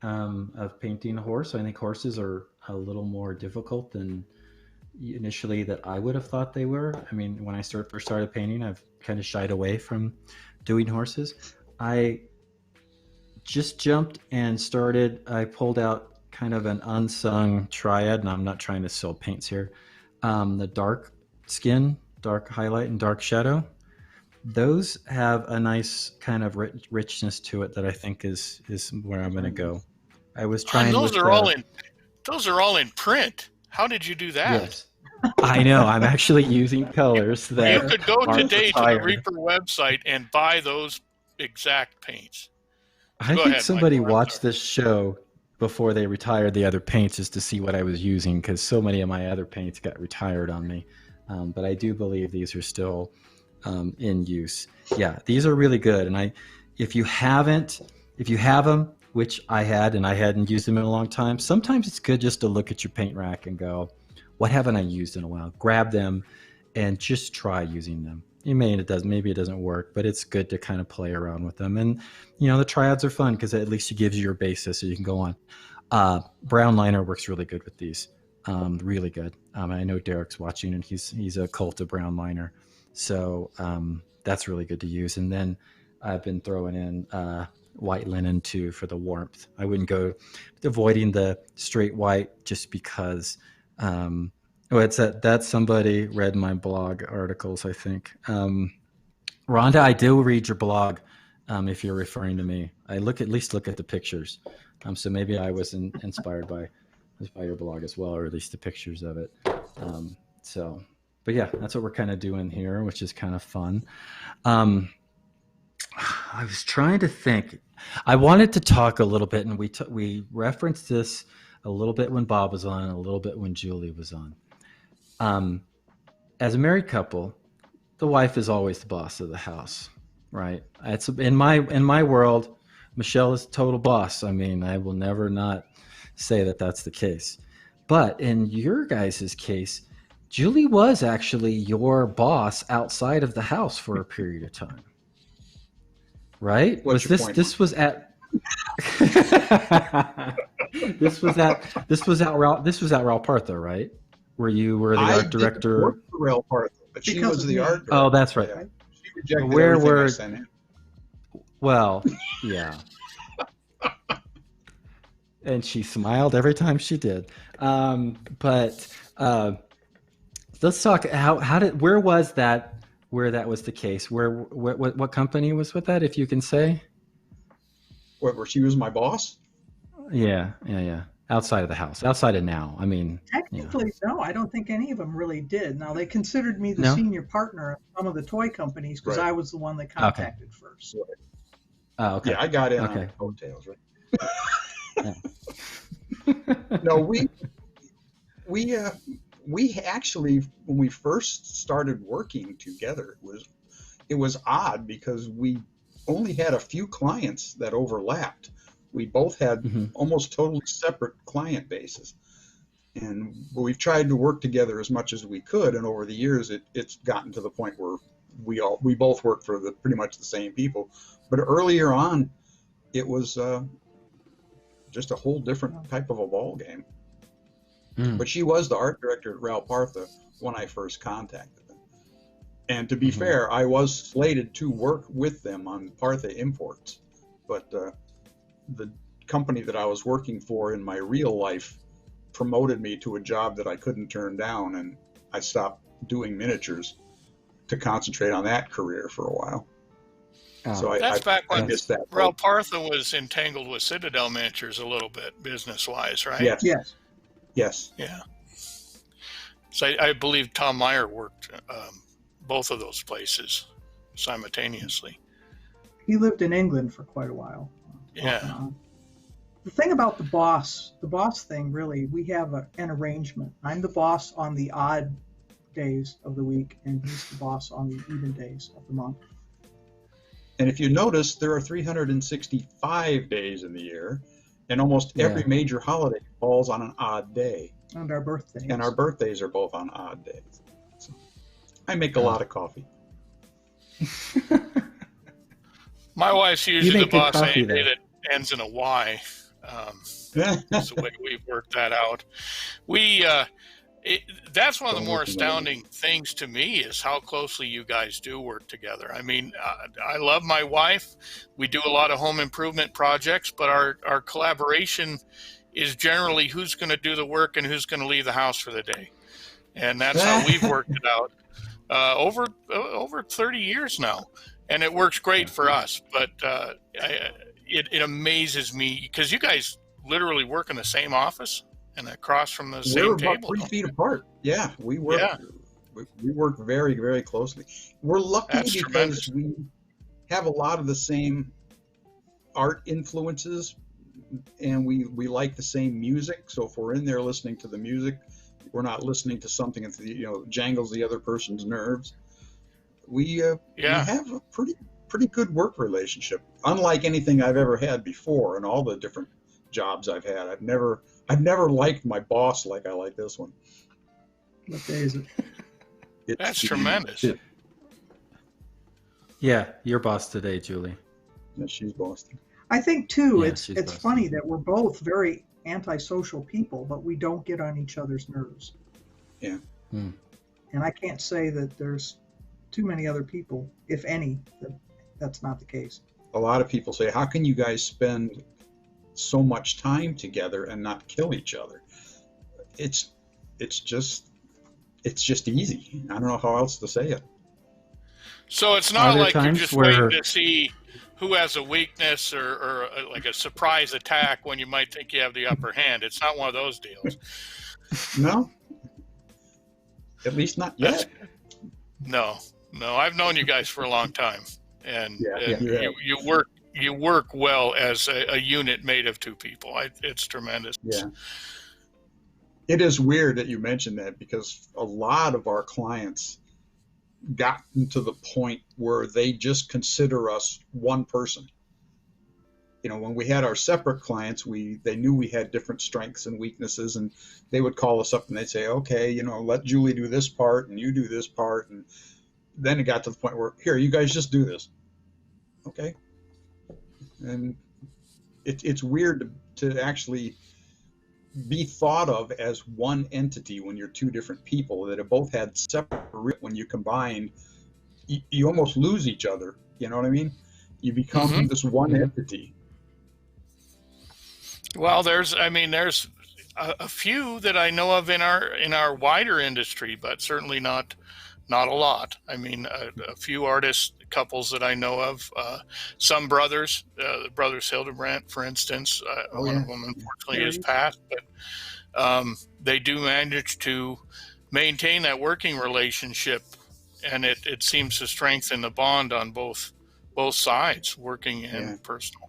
of painting a horse. I think horses are a little more difficult than initially that I would have thought they were. I mean, when I first started painting, I've kind of shied away from doing horses. I just jumped and I pulled out kind of an unsung triad, and I'm not trying to sell paints here. The dark skin, dark highlight, and dark shadow. Those have a nice kind of richness to it that I think is where I'm going to go. I was trying. Those are all in print. How did you do that? Yes, I know. I'm actually using colors that you could go today to the Reaper website and buy those exact paints. I think somebody watched this show before they retired the other paints just to see what I was using, because so many of my other paints got retired on me. But I do believe these are still in use. Yeah, these are really good. And if you have them, which I had, and I hadn't used them in a long time, sometimes it's good just to look at your paint rack and go, what haven't I used in a while? Grab them and just try using them. Maybe it doesn't work, but it's good to kind of play around with them. And, the triads are fun because at least it gives you your basis so you can go on. Brown liner works really good with these. Really good. I know Derek's watching, and he's a cult of brown liner. So that's really good to use. And then I've been throwing in white linen too for the warmth. I wouldn't go avoiding the straight white just because it's that somebody read my blog articles, I think. Rhonda, I do read your blog. If you're referring to me, I at least look at the pictures. So maybe I was inspired by your blog as well, or at least the pictures of it. But yeah, that's what we're kind of doing here, which is kind of fun. I was trying to think. I wanted to talk a little bit, and we referenced this a little bit when Bob was on, and a little bit when Julie was on. As a married couple, the wife is always the boss of the house, right? It's in my world, Michelle is total boss. I mean, I will never not say that that's the case. But in your guys' case, Julie was actually your boss outside of the house for a period of time, right? What's your point? This was at Raul Partha, right? Where you were the art director. I didn't work for Raul Partha, but she was the art director. Oh, that's right. Yeah. She rejected everything I sent in. Well, yeah. And she smiled every time she did. But let's talk. Where that was the case? What company was with that, if you can say? Where she was my boss? Yeah. Outside of the house, outside of now. I mean, technically, no, I don't think any of them really did. Now, they considered me the senior partner of some of the toy companies because I was the one they contacted first. Right. Oh, okay. Yeah, I got in on coattails, right? No, we actually, when we first started working together, it was odd because we only had a few clients that overlapped. We both had almost totally separate client bases, and we've tried to work together as much as we could. And over the years, it's gotten to the point where we both work for pretty much the same people. But earlier on, it was just a whole different type of a ball game. But she was the art director at Raul Partha when I first contacted them. And to be fair, I was slated to work with them on Partha imports, but the company that I was working for in my real life promoted me to a job that I couldn't turn down, and I stopped doing miniatures to concentrate on that career for a while. So that's back when missed that. Raul Partha was entangled with Citadel Miniatures a little bit, business-wise, right? Yes. Yeah. So I believe Tom Meyer worked both of those places simultaneously. He lived in England for quite a while. Yeah. The thing about the boss thing, really, we have an arrangement. I'm the boss on the odd days of the week, and he's the boss on the even days of the month. And if you notice, there are 365 days in the year, and almost every major holiday falls on an odd day. And our birthdays. And our birthdays are both on odd days. So I make a lot of coffee. My wife's usually the boss that ends in a Y. That's the way we've worked that out. That's one of the more astounding things to me is how closely you guys do work together. I mean, I love my wife. We do a lot of home improvement projects, but our collaboration is generally who's going to do the work and who's going to leave the house for the day. And that's how we've worked it out over 30 years now. And it works great for us. But it amazes me because you guys literally work in the same office and across from the same table. We're about 3 feet apart. Yeah, we work. Yeah. We work very, very closely. We're lucky because we have a lot of the same art influences, and we like the same music. So if we're in there listening to the music, we're not listening to something that jangles the other person's nerves. We have a pretty good work relationship, unlike anything I've ever had before in all the different jobs I've had. I've never liked my boss like I like this one. What day is it? That's tremendous. Yeah, your boss today, Julie. Yeah, she's Boston. I think too, it's funny that we're both very antisocial people, but we don't get on each other's nerves. Yeah. And I can't say that there's too many other people, if any, that's not the case. A lot of people say, how can you guys spend so much time together and not kill each other? It's just easy. I don't know how else to say it. So it's not like you're just waiting to see who has a weakness or like a surprise attack when you might think you have the upper hand. It's not one of those deals. No. At least not yet. No. I've known you guys for a long time, and you work well as a unit made of two people. It's tremendous. Yeah. It is weird that you mentioned that, because a lot of our clients gotten to the point where they just consider us one person. When we had our separate clients, they knew we had different strengths and weaknesses, and they would call us up and they'd say, okay, let Julie do this part and you do this part. And then it got to the point where, here, you guys just do this. Okay. And it's weird to actually be thought of as one entity when you're two different people that have both had separate. When you combine, you almost lose each other. You know what I mean? You become this one entity. Well, there's a few that I know of in our wider industry, but certainly not a lot. I mean, a few artist couples that I know of, some brothers, the brothers Hildebrandt, for instance, one of them unfortunately is passed, but they do manage to maintain that working relationship, and it seems to strengthen the bond on both sides, working and personal.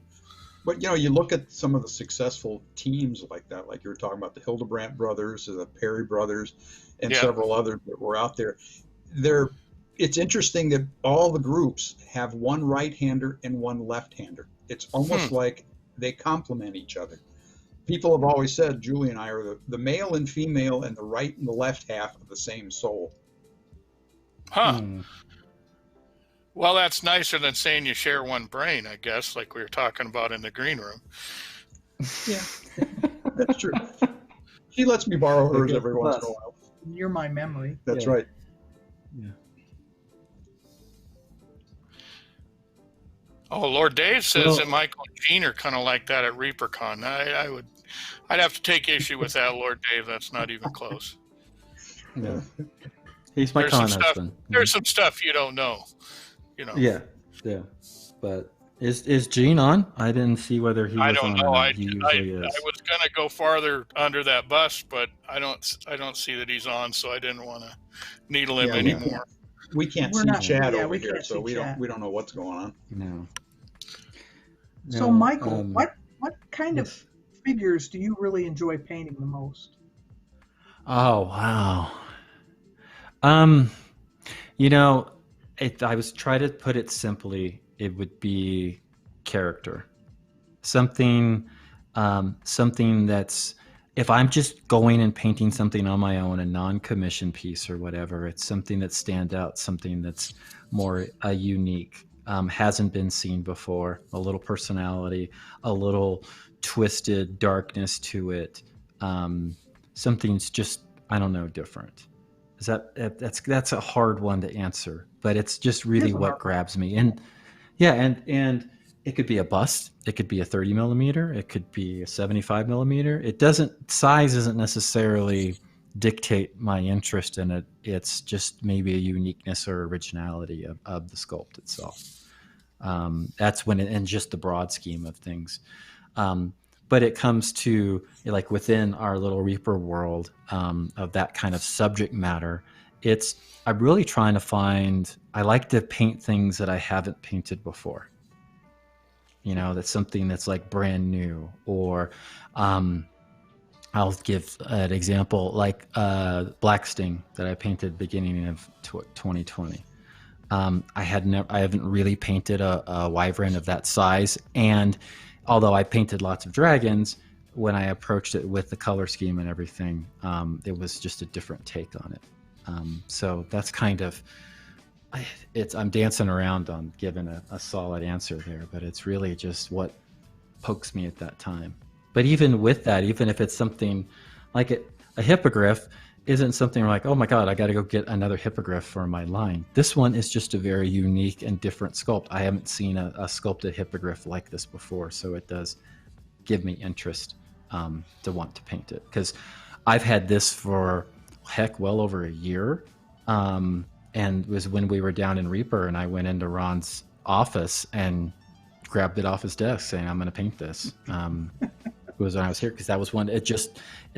But you look at some of the successful teams like that, like you were talking about the Hildebrandt brothers, the Perry brothers, and several others that were out there. It's interesting that all the groups have one right-hander and one left-hander. It's almost like they complement each other. People have always said Julie and I are the male and female and the right and the left half of the same soul. Well, that's nicer than saying you share one brain, I guess, like we were talking about in the green room. Yeah, that's true. She lets me borrow hers every once in a while. You're my memory. That's right. Yeah. Oh, Lord Dave says that Michael and Gene are kind of like that at ReaperCon. I'd have to take issue with that, Lord Dave. That's not even close. No, he's my con husband. There's some stuff you don't know. Yeah. But is Gene on? I didn't see whether he was on. I don't know. I was gonna go farther under that bus, but I don't see that he's on, so I didn't want to needle him anymore. We can't see chat over here, so we don't know what's going on. No. So Michael, what kind of figures do you really enjoy painting the most? Oh wow. I was trying to put it simply. It would be character, something that's, if I'm just going and painting something on my own, a non-commissioned piece or whatever, it's something that stands out, something that's more unique, hasn't been seen before, a little personality, a little twisted darkness to it, something's just, I don't know, different. That's a hard one to answer, but it's just really what grabs me. And it could be a bust, it could be a 30 millimeter, it could be a 75 millimeter. Size isn't necessarily dictate my interest in it. It's just maybe a uniqueness or originality of the sculpt itself. That's when in just the broad scheme of things. But it comes to, like, within our little Reaper world of that kind of subject matter, I'm really trying to I like to paint things that I haven't painted before. that's something that's like brand new. Or I'll give an example, like Black Sting that I painted beginning of 2020. I haven't really painted a wyvern of that size, and although I painted lots of dragons, when I approached it with the color scheme and everything, it was just a different take on it. So that's kind of I'm dancing around on giving a solid answer there, but it's really just what pokes me at that time. But even with that, even if it's something like a hippogriff isn't something like, oh my God, I got to go get another hippogriff for my line. This one is just a very unique and different sculpt. I haven't seen a sculpted hippogriff like this before, so it does give me interest to want to paint it. Because I've had this for, well over a year. And it was when we were down in Reaper, and I went into Ron's office and grabbed it off his desk saying, I'm going to paint this. It was when I was here, because that was one,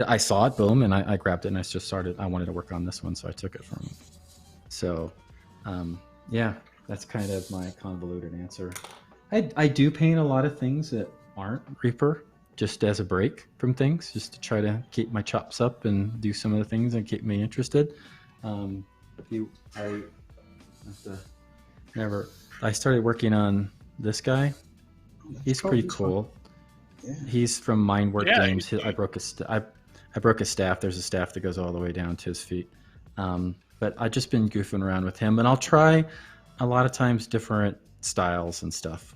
I saw it, boom, and I grabbed it, and I wanted to work on this one, so I took it from him. So, yeah, that's kind of my convoluted answer. I do paint a lot of things that aren't Reaper, just as a break from things, just to try to keep my chops up and do some of the things and keep me interested. I started working on this guy. He's pretty cool. Yeah. He's from Mindwork Games. I broke his staff. There's a staff that goes all the way down to his feet. But I've just been goofing around with him, and I'll try a lot of times different styles and stuff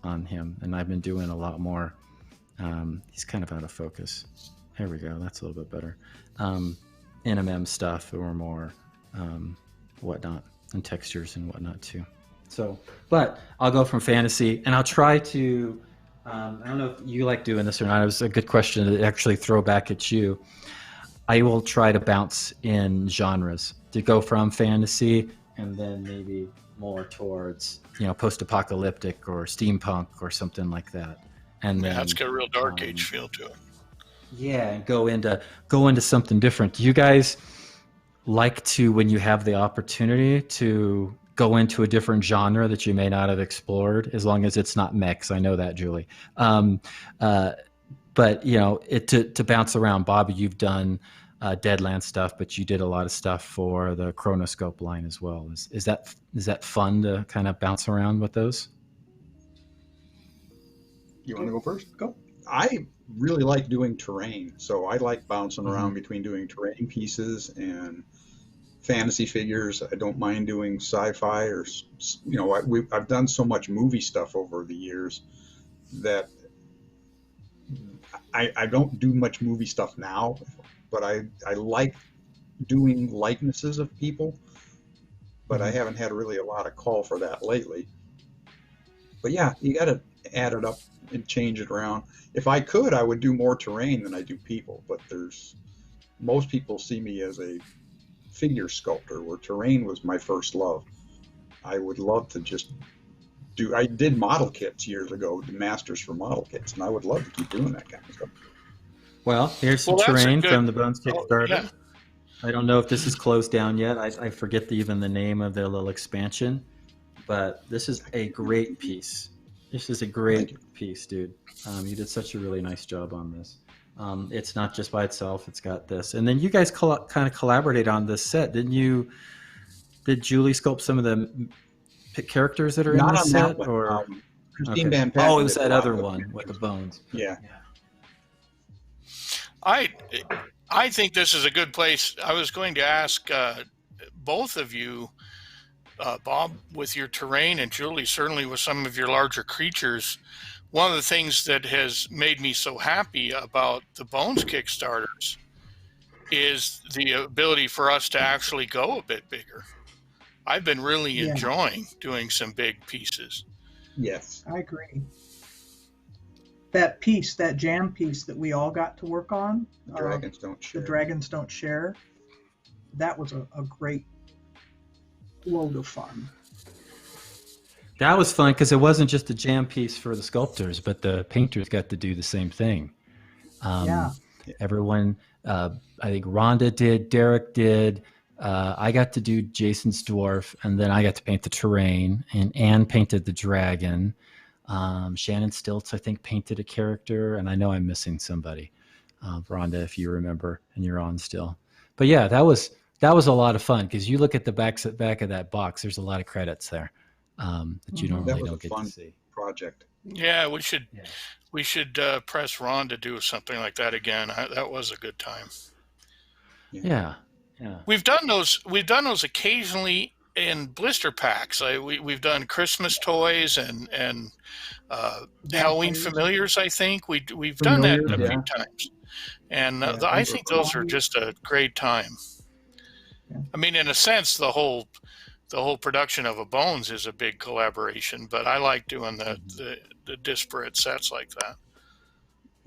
on him. And I've been doing a lot more. He's kind of out of focus. There we go. That's a little bit better. NMM stuff or more whatnot, and textures and whatnot too. So, but I'll go from fantasy, and I'll try to. I don't know if you like doing this or not. It was a good question to actually throw back at you. I will try to bounce in genres to go from fantasy and then maybe more towards, post-apocalyptic or steampunk or something like that. And then it's got a real dark age feel to it. Yeah, and go into something different. Do you guys like to, when you have the opportunity, to go into a different genre that you may not have explored, as long as it's not mechs? I know that, Julie. But to bounce around. Bobby, you've done Deadland stuff, but you did a lot of stuff for the Chronoscope line as well. Is that fun to kind of bounce around with those? You want to go first? Go. I really like doing terrain, so I like bouncing around between doing terrain pieces and fantasy figures. I don't mind doing sci-fi, or I've done so much movie stuff over the years that I don't do much movie stuff now, but I like doing likenesses of people, but I haven't had really a lot of call for that lately. But yeah, you got to add it up and change it around. If I could, I would do more terrain than I do people, but most people see me as a figure sculptor, where terrain was my first love. I would love to just I did model kits years ago, the masters for model kits, and I would love to keep doing that kind of stuff. Well, here's some terrain from the Bones Kickstarter. Yeah. I don't know if this is closed down yet. I forget even the name of their little expansion, but this is a great piece. This is a great piece, dude. You did such a really nice job on this. It's not just by itself. It's got this. And then you guys kind of collaborated on this set, didn't you? Did Julie sculpt some of the characters that are in this set? Or Christine Van Patten. Oh, it was that other one with the bones. Yeah. I think this is a good place. I was going to ask both of you, Bob, with your terrain, and Julie, certainly with some of your larger creatures. One of the things that has made me so happy about the Bones Kickstarters is the ability for us to actually go a bit bigger. I've been really enjoying doing some big pieces. Yes, I agree. That jam piece that we all got to work on, The Dragons Don't Share. The Dragons Don't Share. That was a great load of fun. That was fun because it wasn't just a jam piece for the sculptors, but the painters got to do the same thing. Everyone, I think Rhonda did, Derek did. I got to do Jason's dwarf, and then I got to paint the terrain, and Anne painted the dragon. Shannon Stilts, I think, painted a character, and I know I'm missing somebody. Rhonda, if you remember, and you're on still. But yeah, that was a lot of fun because you look at the back of that box. There's a lot of credits there that you normally don't get to see. Project. Yeah, we should press Ron to do something like that again. That was a good time. Yeah. We've done those occasionally in blister packs. We've done Christmas toys and Halloween familiars. I think we've done that a few times, and I think those are just a great time. Yeah. I mean, in a sense, the whole production of a Bones is a big collaboration, but I like doing the disparate sets like that.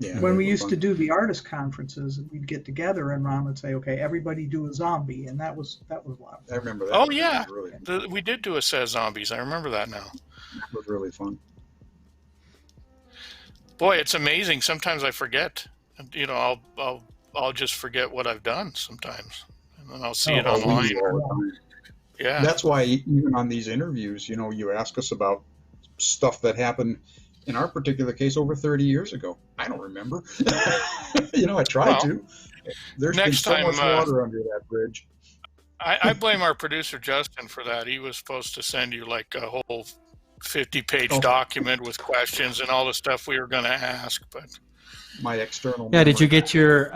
Yeah, when we used to do the artist conferences, we'd get together and Ron would say, "Okay, everybody do a zombie," and that was a lot of fun. I remember that. Oh yeah, we did do a set of zombies. I remember that now. That was really fun. Boy, it's amazing. Sometimes I forget. You know, I'll just forget what I've done sometimes, and then I'll see it online. Yeah, that's why even on these interviews, you know, you ask us about stuff that happened. In our particular case, over 30 years ago. I don't remember. You know, I tried to. There's been so much water under that bridge. I blame our producer, Justin, for that. He was supposed to send you like a whole 50-page document with questions and all the stuff we were going to ask. But my external memory. Did you get your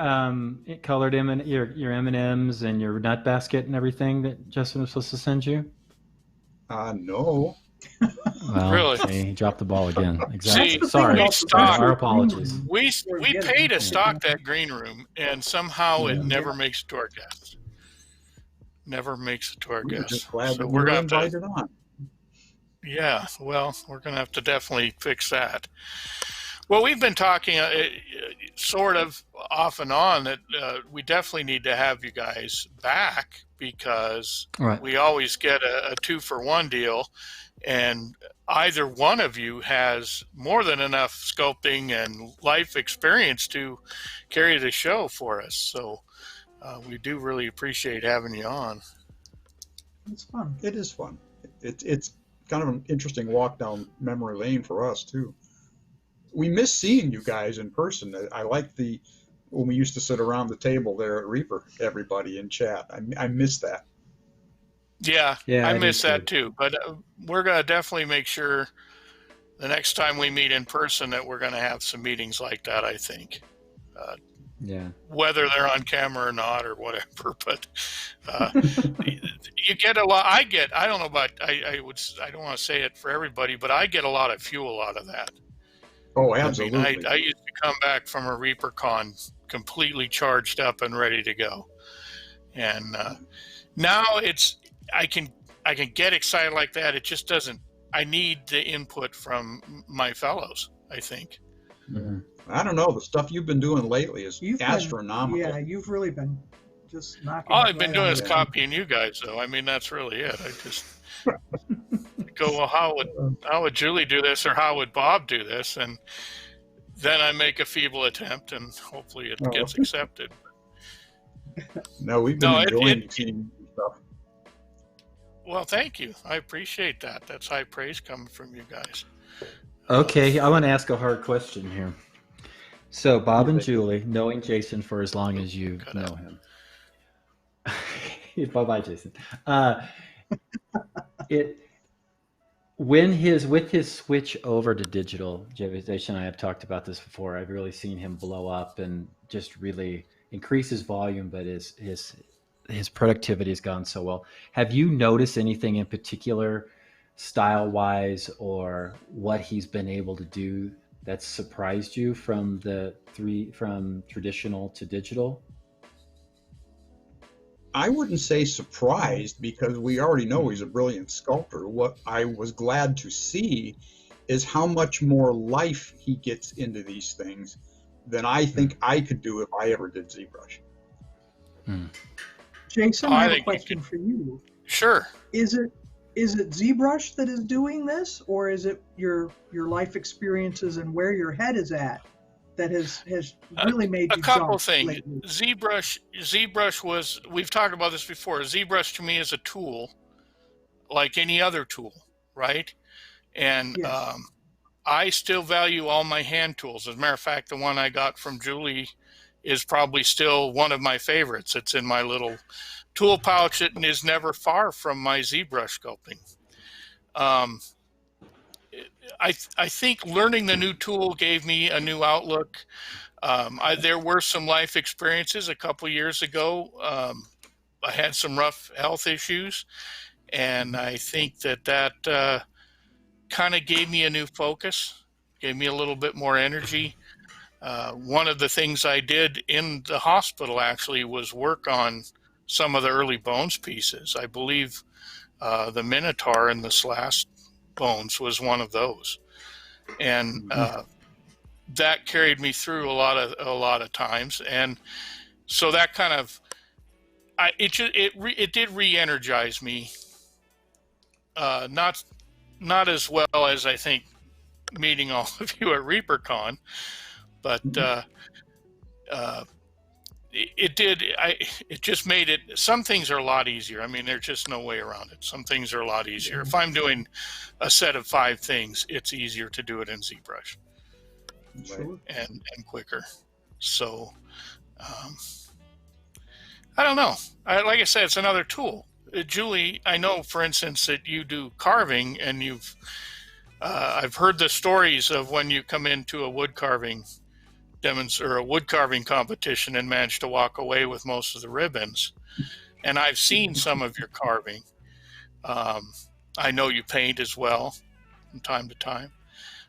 colored your M&Ms and your nut basket and everything that Justin was supposed to send you? No. Well, really? Okay, he dropped the ball again. Exactly. See, sorry. Our apologies. We pay to stock that green room, and somehow it never makes it to our guests. Never makes it to our guests. Just glad so we're going to invite it on. Yeah, well, we're going to have to definitely fix that. Well, we've been talking sort of off and on that we definitely need to have you guys back because we always get a 2-for-1 deal. And either one of you has more than enough sculpting and life experience to carry the show for us. So we do really appreciate having you on. It's fun. It is fun. It's kind of an interesting walk down memory lane for us, too. We miss seeing you guys in person. I like when we used to sit around the table there at Reaper, everybody in chat. I miss that. Yeah, I miss that too. But we're going to definitely make sure the next time we meet in person that we're going to have some meetings like that, I think. Whether they're on camera or not or whatever. But you get a lot. I don't know about, I don't want to say it for everybody, but I get a lot of fuel out of that. Oh, absolutely. I mean, I used to come back from a ReaperCon completely charged up and ready to go. And now I can get excited like that. It just doesn't. I need the input from my fellows, I think. Mm-hmm. I don't know. The stuff you've been doing lately is astronomical. You've really been just knocking. All I've been doing is copying you guys, though. I mean, that's really it. I just go, well, how would Julie do this, or how would Bob do this, and then I make a feeble attempt, and hopefully it gets accepted. No, we've been enjoying seeing stuff. Well, thank you. I appreciate that. That's high praise coming from you guys. Okay, I want to ask a hard question here. So, Bob and Julie, knowing Jason for as long as you know him. Bye-bye, Jason. With his switch over to digital, Jason and I have talked about this before. I've really seen him blow up and just really increase his volume, but his productivity has gone so well. Have you noticed anything in particular, style-wise, or what he's been able to do that's surprised you from traditional to digital? I wouldn't say surprised because we already know he's a brilliant sculptor. What I was glad to see is how much more life he gets into these things than I think I could do if I ever did ZBrush. Jason, I have a question for you. Sure. Is it ZBrush that is doing this, or is it your life experiences and where your head is at that has really made you a couple jump things? lately? ZBrush was, we've talked about this before. ZBrush to me is a tool, like any other tool, right? And yes. I still value all my hand tools. As a matter of fact, the one I got from Julie is probably still one of my favorites. It's in my little tool pouch and is never far from my ZBrush sculpting. I think learning the new tool gave me a new outlook. There were some life experiences a couple years ago. I had some rough health issues, and I think that kind of gave me a new focus, gave me a little bit more energy. One of the things I did in the hospital actually was work on some of the early bones pieces. I believe the Minotaur and the Slash bones was one of those, and that carried me through a lot of times. And so that kind of it did re-energize me. Not as well as I think meeting all of you at ReaperCon, but it did. It just made it. Some things are a lot easier. I mean, there's just no way around it. Some things are a lot easier. If I'm doing a set of 5 things, it's easier to do it in ZBrush, and quicker. So I don't know. Like I said, it's another tool. Julie, I know, for instance, that you do carving, and I've heard the stories of when you come into a wood carving or a wood carving competition and manage to walk away with most of the ribbons. And I've seen some of your carving. I know you paint as well from time to time.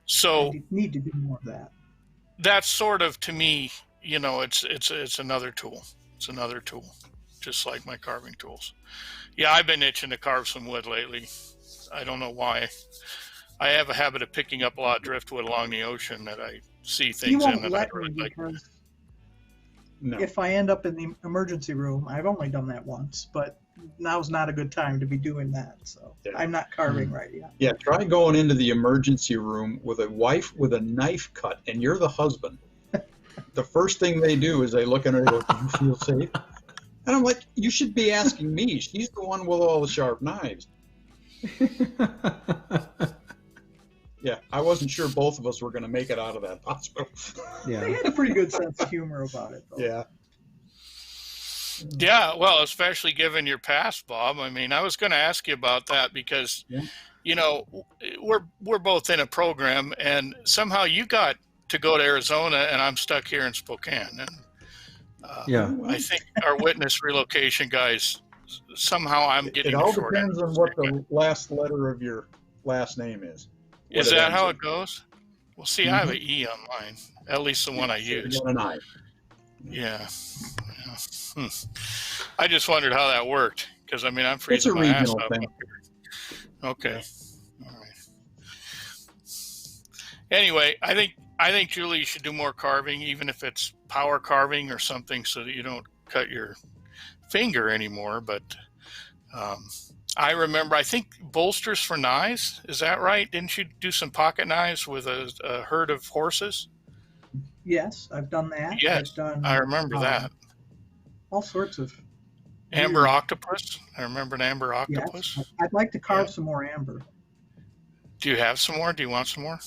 So you need to do more of that. That's sort of, to me, it's another tool. It's another tool, just like my carving tools. Yeah, I've been itching to carve some wood lately. I don't know why. I have a habit of picking up a lot of driftwood along the ocean that I see things in that I really like. No. If I end up in the emergency room, I've only done that once, but now's not a good time to be doing that. So I'm not carving right yet. Yeah, try going into the emergency room with a wife with a knife cut, and you're the husband. The first thing they do is they look at her and go, "Do you feel safe?" And I'm like, you should be asking me. She's the one with all the sharp knives. Yeah, I wasn't sure both of us were going to make it out of that hospital. Yeah, they had a pretty good sense of humor about it, though. Yeah. Yeah, well, especially given your past, Bob. I mean, I was going to ask you about that because, we're both in a program, and somehow you got to go to Arizona, and I'm stuck here in Spokane. And I think our witness relocation guys, somehow I'm getting it all depends on what the last letter of your last name is. Is that how it goes? Well, see, I have an E on mine, at least the one I use. An I. Yeah. I just wondered how that worked, because, I mean, I'm freezing my ass up here. Okay. All right. Anyway, I think Julie, you should do more carving, even if it's power carving or something, so that you don't cut your finger anymore. But I remember, I think bolsters for knives. Is that right? Didn't you do some pocket knives with a herd of horses? Yes, I've done that. Yes, I remember that. All sorts of amber octopus. I remember an amber octopus. Yes, I'd like to carve some more amber. Do you have some more? Do you want some more?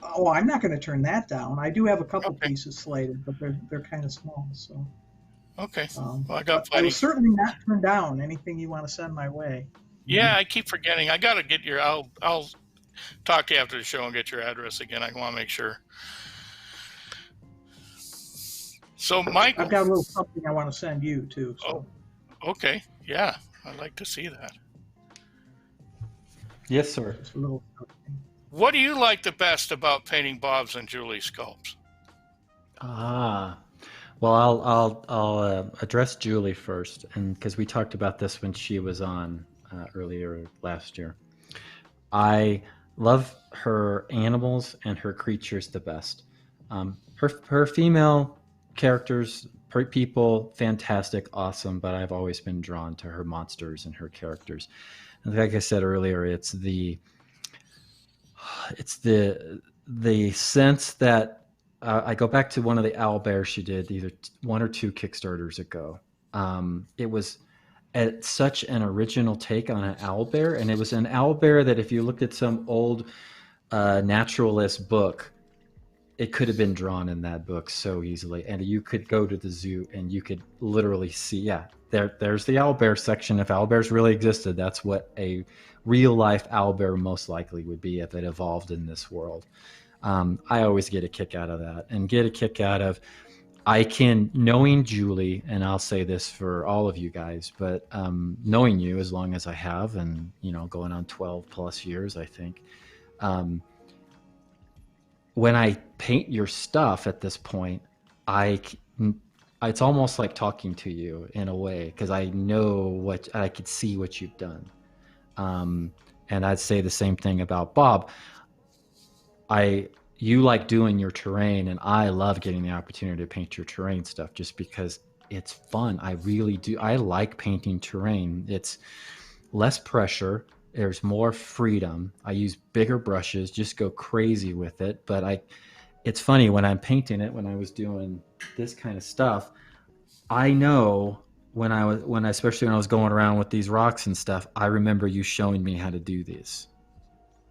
Oh, I'm not going to turn that down. I do have a couple pieces slated, but they're kind of small. So. Okay. Well, I got plenty. I will certainly not turn down anything you want to send my way. Yeah, I keep forgetting. I got to get your. I'll talk to you after the show and get your address again. I want to make sure. So, Michael, I've got a little something I want to send you too. So. Oh, okay. Yeah, I'd like to see that. Yes, sir. Just a little something. What do you like the best about painting Bob's and Julie's sculpts? Well, I'll address Julie first, and because we talked about this when she was on earlier last year. I love her animals and her creatures the best. Her female characters, people, fantastic, awesome, but I've always been drawn to her monsters and her characters. And like I said earlier, it's the sense that I go back to one of the owl bears she did either 1 or 2 Kickstarters ago. It was such an original take on an owl bear, and it was an owl bear that if you looked at some old naturalist book, it could have been drawn in that book so easily. And you could go to the zoo and you could literally see, there's the owlbear section. If owlbears really existed, that's what a real life owlbear most likely would be if it evolved in this world. I always get a kick out of that, and get a kick out of, knowing Julie, and I'll say this for all of you guys, but knowing you as long as I have, and going on 12 plus years, I think, when I paint your stuff at this point, it's almost like talking to you in a way, because I know I could see what you've done. And I'd say the same thing about Bob. You like doing your terrain, and I love getting the opportunity to paint your terrain stuff just because it's fun. I really do. I like painting terrain. It's less pressure. There's more freedom. I use bigger brushes, just go crazy with it. But it's funny when I'm painting it, when I was doing this kind of stuff, I know especially when I was going around with these rocks and stuff, I remember you showing me how to do these.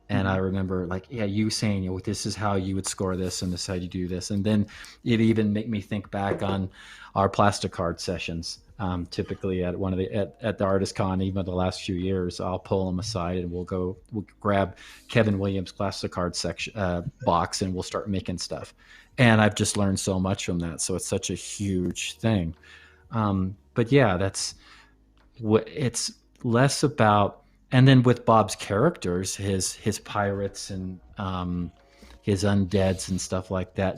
And I remember you saying, this is how you would score this, and this is how you do this. And then it even made me think back on our plastic card sessions. Typically at the Artist Con, even the last few years, I'll pull them aside and we'll grab Kevin Williams' plastic card section box, and we'll start making stuff. And I've just learned so much from that. So it's such a huge thing. But yeah, that's what it's less about. And then with Bob's characters, his pirates and his undeads and stuff like that.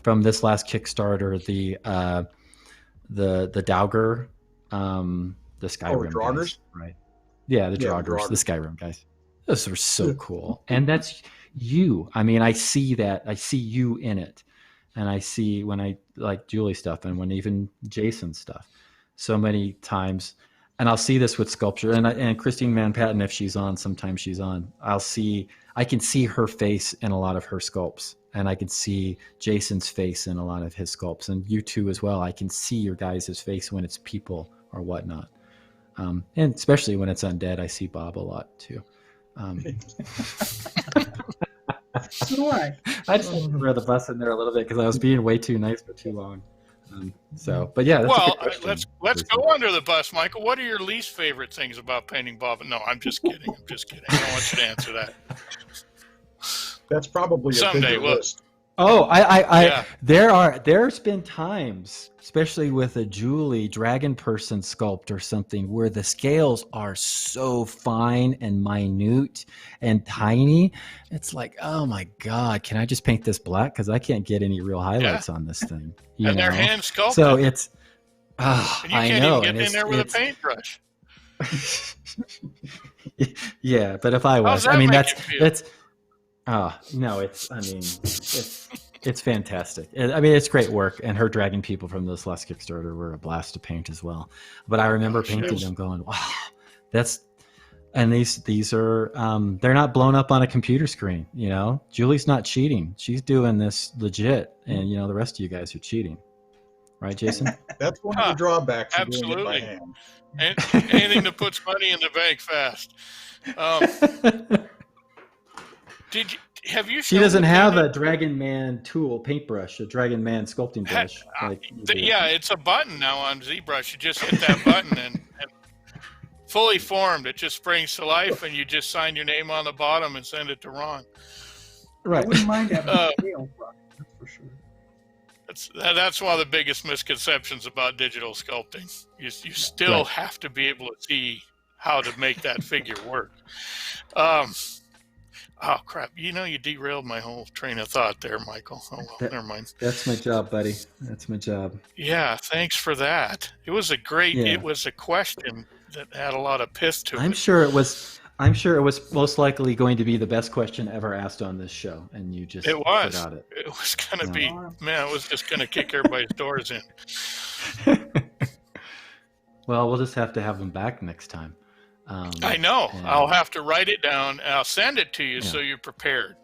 From this last Kickstarter, the Daugr, the Skyrim guys, right? Yeah, the Draugrs, the Skyrim guys. Those are so cool. And that's you. I mean, I see that. I see you in it. And I see when I like Julie stuff, and when even Jason stuff, so many times. And I'll see this with sculpture, and Christine Van Patten, if she's on, sometimes she's on. I can see her face in a lot of her sculpts, and I can see Jason's face in a lot of his sculpts, and you too as well. I can see your guys' face when it's people or whatnot, and especially when it's undead. I see Bob a lot too. So do I. I just threw the bus in there a little bit because I was being way too nice for too long. But yeah, that's let's go under the bus, Michael. What are your least favorite things about painting Bob? No, I'm just kidding. I don't want you to answer that. That's probably someday. A list. Oh, there's been times, especially with a Julie dragon person sculpt or something, where the scales are so fine and minute and tiny. It's like, oh my God, can I just paint this black? Because I can't get any real highlights on this thing. They're hand sculpted. So it's, and you can't even get in there with a paintbrush. Yeah, but if I was, that's. No, it's fantastic. It's great work, and her dragon people from this last Kickstarter were a blast to paint as well. But I remember painting them going, wow, these are, they're not blown up on a computer screen, Julie's not cheating. She's doing this legit, and the rest of you guys are cheating. Right, Jason? That's one of the drawbacks. Absolutely. And anything that puts money in the bank fast. She doesn't have a Dragon Man tool paintbrush, a Dragon Man sculpting brush. It's a button now on ZBrush. You just hit that button and fully formed. It just springs to life, and you just sign your name on the bottom and send it to Ron. Right. I wouldn't mind having a scale brush, that's for sure. That's one of the biggest misconceptions about digital sculpting. You still have to be able to see how to make that figure work. Oh, crap. You derailed my whole train of thought there, Michael. Oh, well, never mind. That's my job, buddy. That's my job. Yeah, thanks for that. It was it was a question that had a lot of pith to it. I'm sure it was most likely going to be the best question ever asked on this show, and you just forgot it. It was going to be, it was just going to kick everybody's doors in. Well, we'll just have to have them back next time. I know. I'll have to write it down, and I'll send it to you so you're prepared.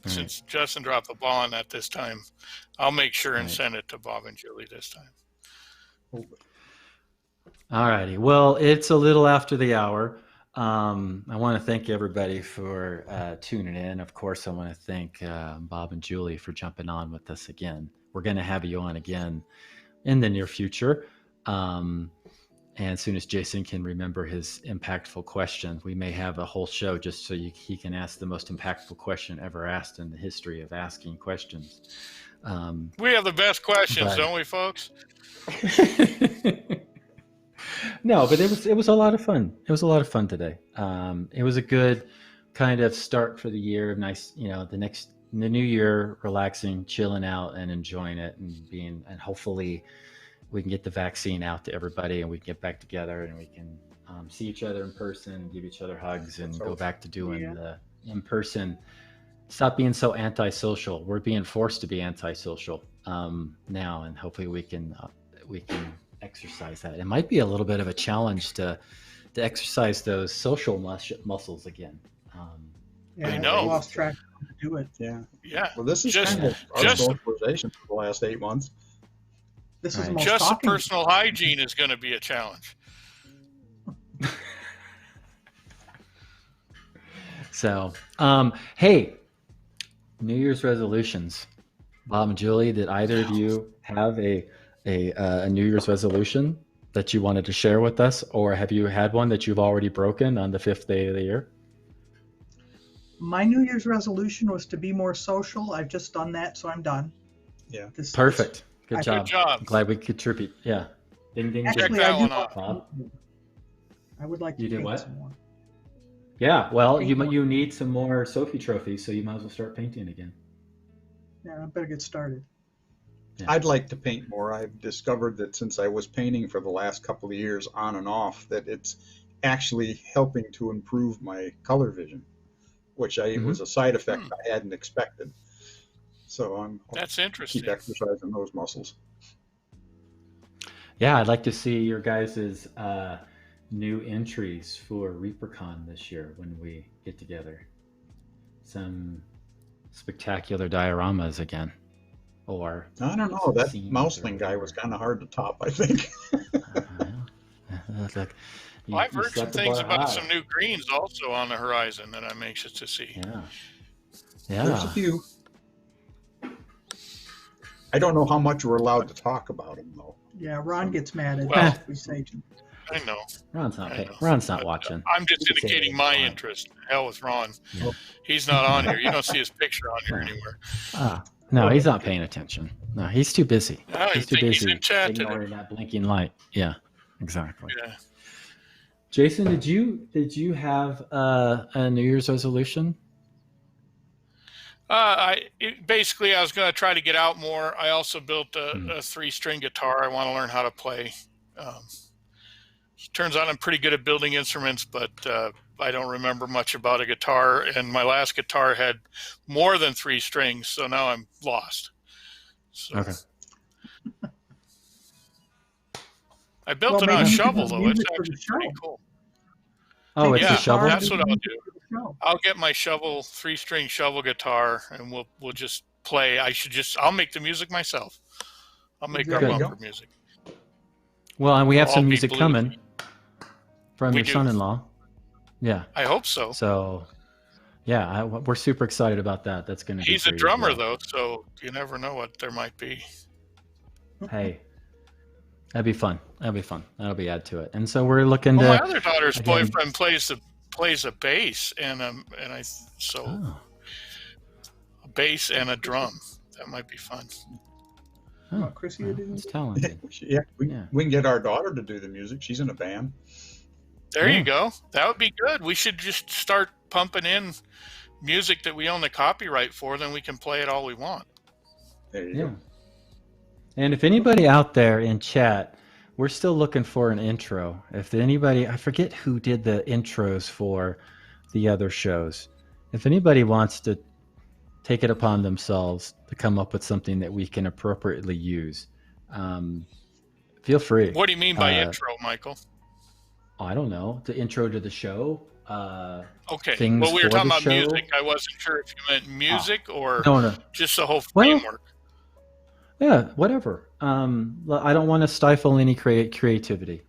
Since Justin dropped the ball on that this time, I'll make sure and send it to Bob and Julie this time. All righty. Well, it's a little after the hour. I want to thank everybody for tuning in. Of course, I want to thank Bob and Julie for jumping on with us again. We're going to have you on again in the near future. And as soon as Jason can remember his impactful question, we may have a whole show just so he can ask the most impactful question ever asked in the history of asking questions. We have the best questions, don't we, folks? No, but it was a lot of fun. It was a lot of fun today. It was a good kind of start for the year. Nice, the new year, relaxing, chilling out, and enjoying it, and hopefully we can get the vaccine out to everybody, and we can get back together, and we can see each other in person, give each other hugs, and go back to doing the in person. Stop being so antisocial. We're being forced to be antisocial now, and hopefully we can exercise that. It might be a little bit of a challenge to exercise those social muscles again. I know. I lost track of how to do it. Yeah. Well, this is kind of our socialization for the last 8 months. This is just the personal hygiene is going to be a challenge. So, hey, New Year's resolutions. Bob and Julie, did either of you have a New Year's resolution that you wanted to share with us, or have you had one that you've already broken on the 5th day of the year? My New Year's resolution was to be more social. I've just done that, so I'm done. Yeah. Perfect. Good job. I'm glad we could contribute. Yeah. Ding, ding, Actually, ding. Bob. I would like to paint what? Some more. Yeah, well, you need some more Sophie trophies, so you might as well start painting again. Yeah, I better get started. Yeah. I'd like to paint more. I've discovered that since I was painting for the last couple of years on and off, that it's actually helping to improve my color vision, which was a side effect I hadn't expected. So that's interesting. Keep exercising those muscles. Yeah, I'd like to see your guys' new entries for ReaperCon this year when we get together. Some spectacular dioramas again. Or I don't know, that Mouseling guy was kind of hard to top, I think. I've heard some things about some new greens also on the horizon that I'm anxious to see. Yeah. There's a few. I don't know how much we're allowed to talk about them, though. Yeah, Ron gets mad at us if we say too. I know. Ron's not watching. I'm just indicating my interest. Hell with Ron. Yeah. He's not on here. You don't see his picture on here anywhere. No, he's not paying attention. No, he's too busy. He's too busy he's in chat ignoring that blinking light. Yeah, exactly. Yeah. Jason, did you have a New Year's resolution? Basically, I was going to try to get out more. I also built a 3-string guitar. I want to learn how to play. Turns out I'm pretty good at building instruments, but I don't remember much about a guitar. And my last guitar had more than 3 strings, so now I'm lost. So. Okay. I built it on a shovel, though. It's actually pretty cool. Oh, it's a shovel? That's what I'll do. I'll get my 3-string shovel guitar, and we'll just play. I'll make the music myself. I'll make our bumper music. Well, and we have some music coming from your son-in-law. Yeah. I hope so. So, yeah, we're super excited about that. That's going to be He's a drummer, though, so you never know what there might be. Hey, that'd be fun. That'll be add to it. And so we're looking to... my other daughter's boyfriend plays a bass, a bass and a drum. That might be fun. Oh, Chrissy, it's talented. We can get our daughter to do the music. She's in a band. There you go. That would be good. We should just start pumping in music that we own the copyright for, then we can play it all we want. There you go. And if anybody out there in chat, we're still looking for an intro. If anybody, I forget who did the intros for the other shows. If anybody wants to take it upon themselves to come up with something that we can appropriately use, feel free. What do you mean by intro, Michael? I don't know. The intro to the show. Okay. Well, we were talking about music. I wasn't sure if you meant music or just the whole framework. Yeah, whatever. I don't want to stifle any creativity.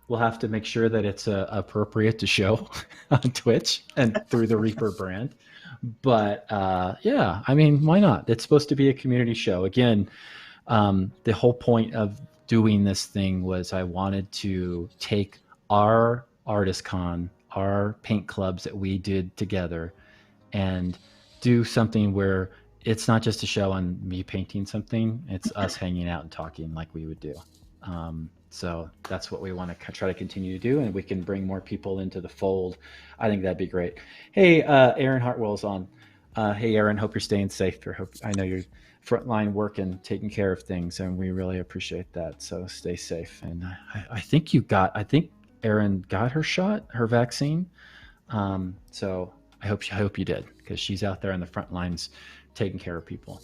We'll have to make sure that it's appropriate to show on Twitch and through the Reaper brand. But yeah, I mean, why not? It's supposed to be a community show. Again, the whole point of doing this thing was I wanted to take our artist con, our paint clubs that we did together, and do something where it's not just a show on me painting something, it's us hanging out and talking like we would do. So that's what we want to try to continue to do, and we can bring more people into the fold. I think that'd be great. Hey, Aaron Hartwell's on. Hey, Aaron, hope you're staying safe. I know you're frontline working, taking care of things, and we really appreciate that. So stay safe. And I think Erin got her shot, her vaccine. So I hope you did, because she's out there on the front lines taking care of people.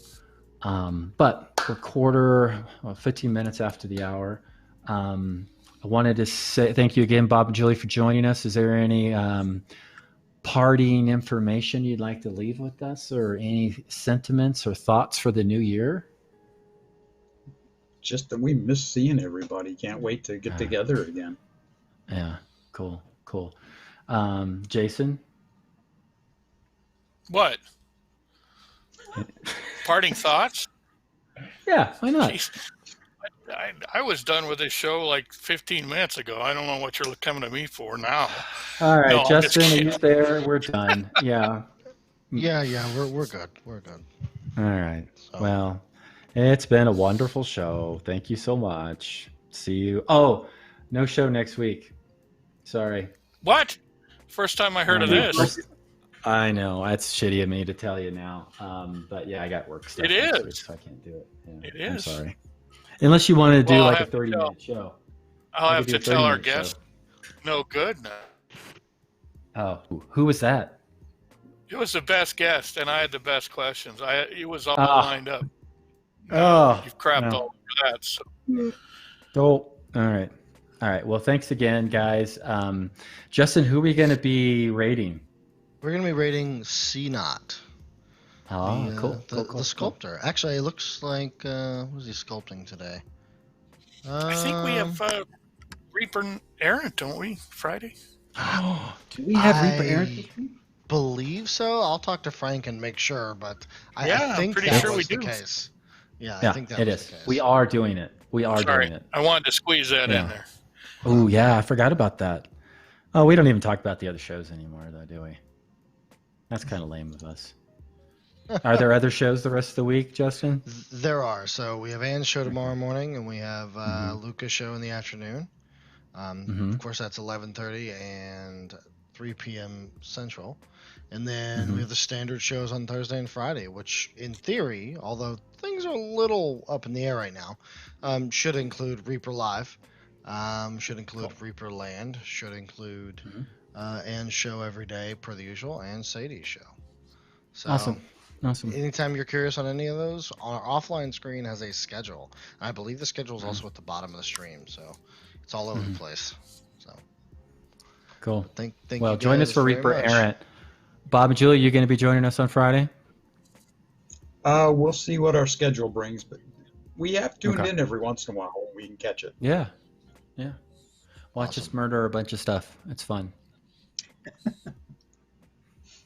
But we're 15 minutes after the hour. I wanted to say thank you again, Bob and Julie, for joining us. Is there any parting information you'd like to leave with us, or any sentiments or thoughts for the new year? Just that we miss seeing everybody. Can't wait to get together again. Yeah, cool. Jason? What? Parting thoughts? Yeah, why not? Jeez. I was done with this show like 15 minutes ago. I don't know what you're coming to me for now. All right, no, Justin, are you there? We're done. Yeah. Yeah, we're good. We're good. All right. So. Well, it's been a wonderful show. Thank you so much. See you. Oh, no show next week. Sorry. What? First time I heard of this. I know. It's shitty of me to tell you now. But yeah, I got work stuff. It is. Week, so I can't do it. Yeah, it is. I'm sorry. Unless you want to do like a 30-minute show. I'll have to tell our guest. No good. Oh, who was that? It was the best guest, and I had the best questions. It was all lined up. You've crapped all over that. So. Oh, all right. Well, thanks again, guys. Justin, who are we going to be rating? We're going to be rating C-Not. Oh, cool. The sculptor. Actually, it looks like what is he sculpting today? I think we have Reaper Aaron, don't we? Friday. Do we have Reaper Aaron? Believe so. I'll talk to Frank and make sure, but I think pretty that sure was we the do. case. Yeah, I think that was the case. We are doing it. Doing it. I wanted to squeeze that in there. Oh yeah, I forgot about that. Oh, we don't even talk about the other shows anymore, though, do we? That's kind of lame of us. Are there other shows the rest of the week, Justin? There are. So we have Ann's show tomorrow morning, and we have Luca's show in the afternoon. Of course, that's 11:30 and 3 p.m. Central. And then we have the standard shows on Thursday and Friday, which in theory, although things are a little up in the air right now, should include Reaper Live, should include Reaper Land, should include Ann's show every day per the usual, and Sadie's show. So, Awesome. Anytime you're curious on any of those, our offline screen has a schedule. I believe the schedule is also at the bottom of the stream, so it's all over the place. So cool. Thank well, you join us for Reaper Aaron. Bob and Julie, you going to be joining us on Friday? We'll see what our schedule brings, but we have tuned in every once in a while when we can catch it. Yeah. Watch us murder a bunch of stuff. It's fun.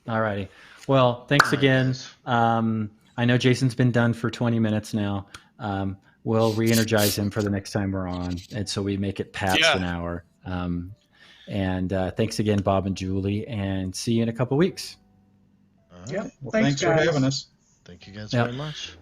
All righty. Well, thanks again. I know Jason's been done for 20 minutes now. We'll re-energize him for the next time we're on, and so we make it past an hour. And thanks again, Bob and Julie, and see you in a couple weeks. Well, thanks for having us. Thank you guys very much.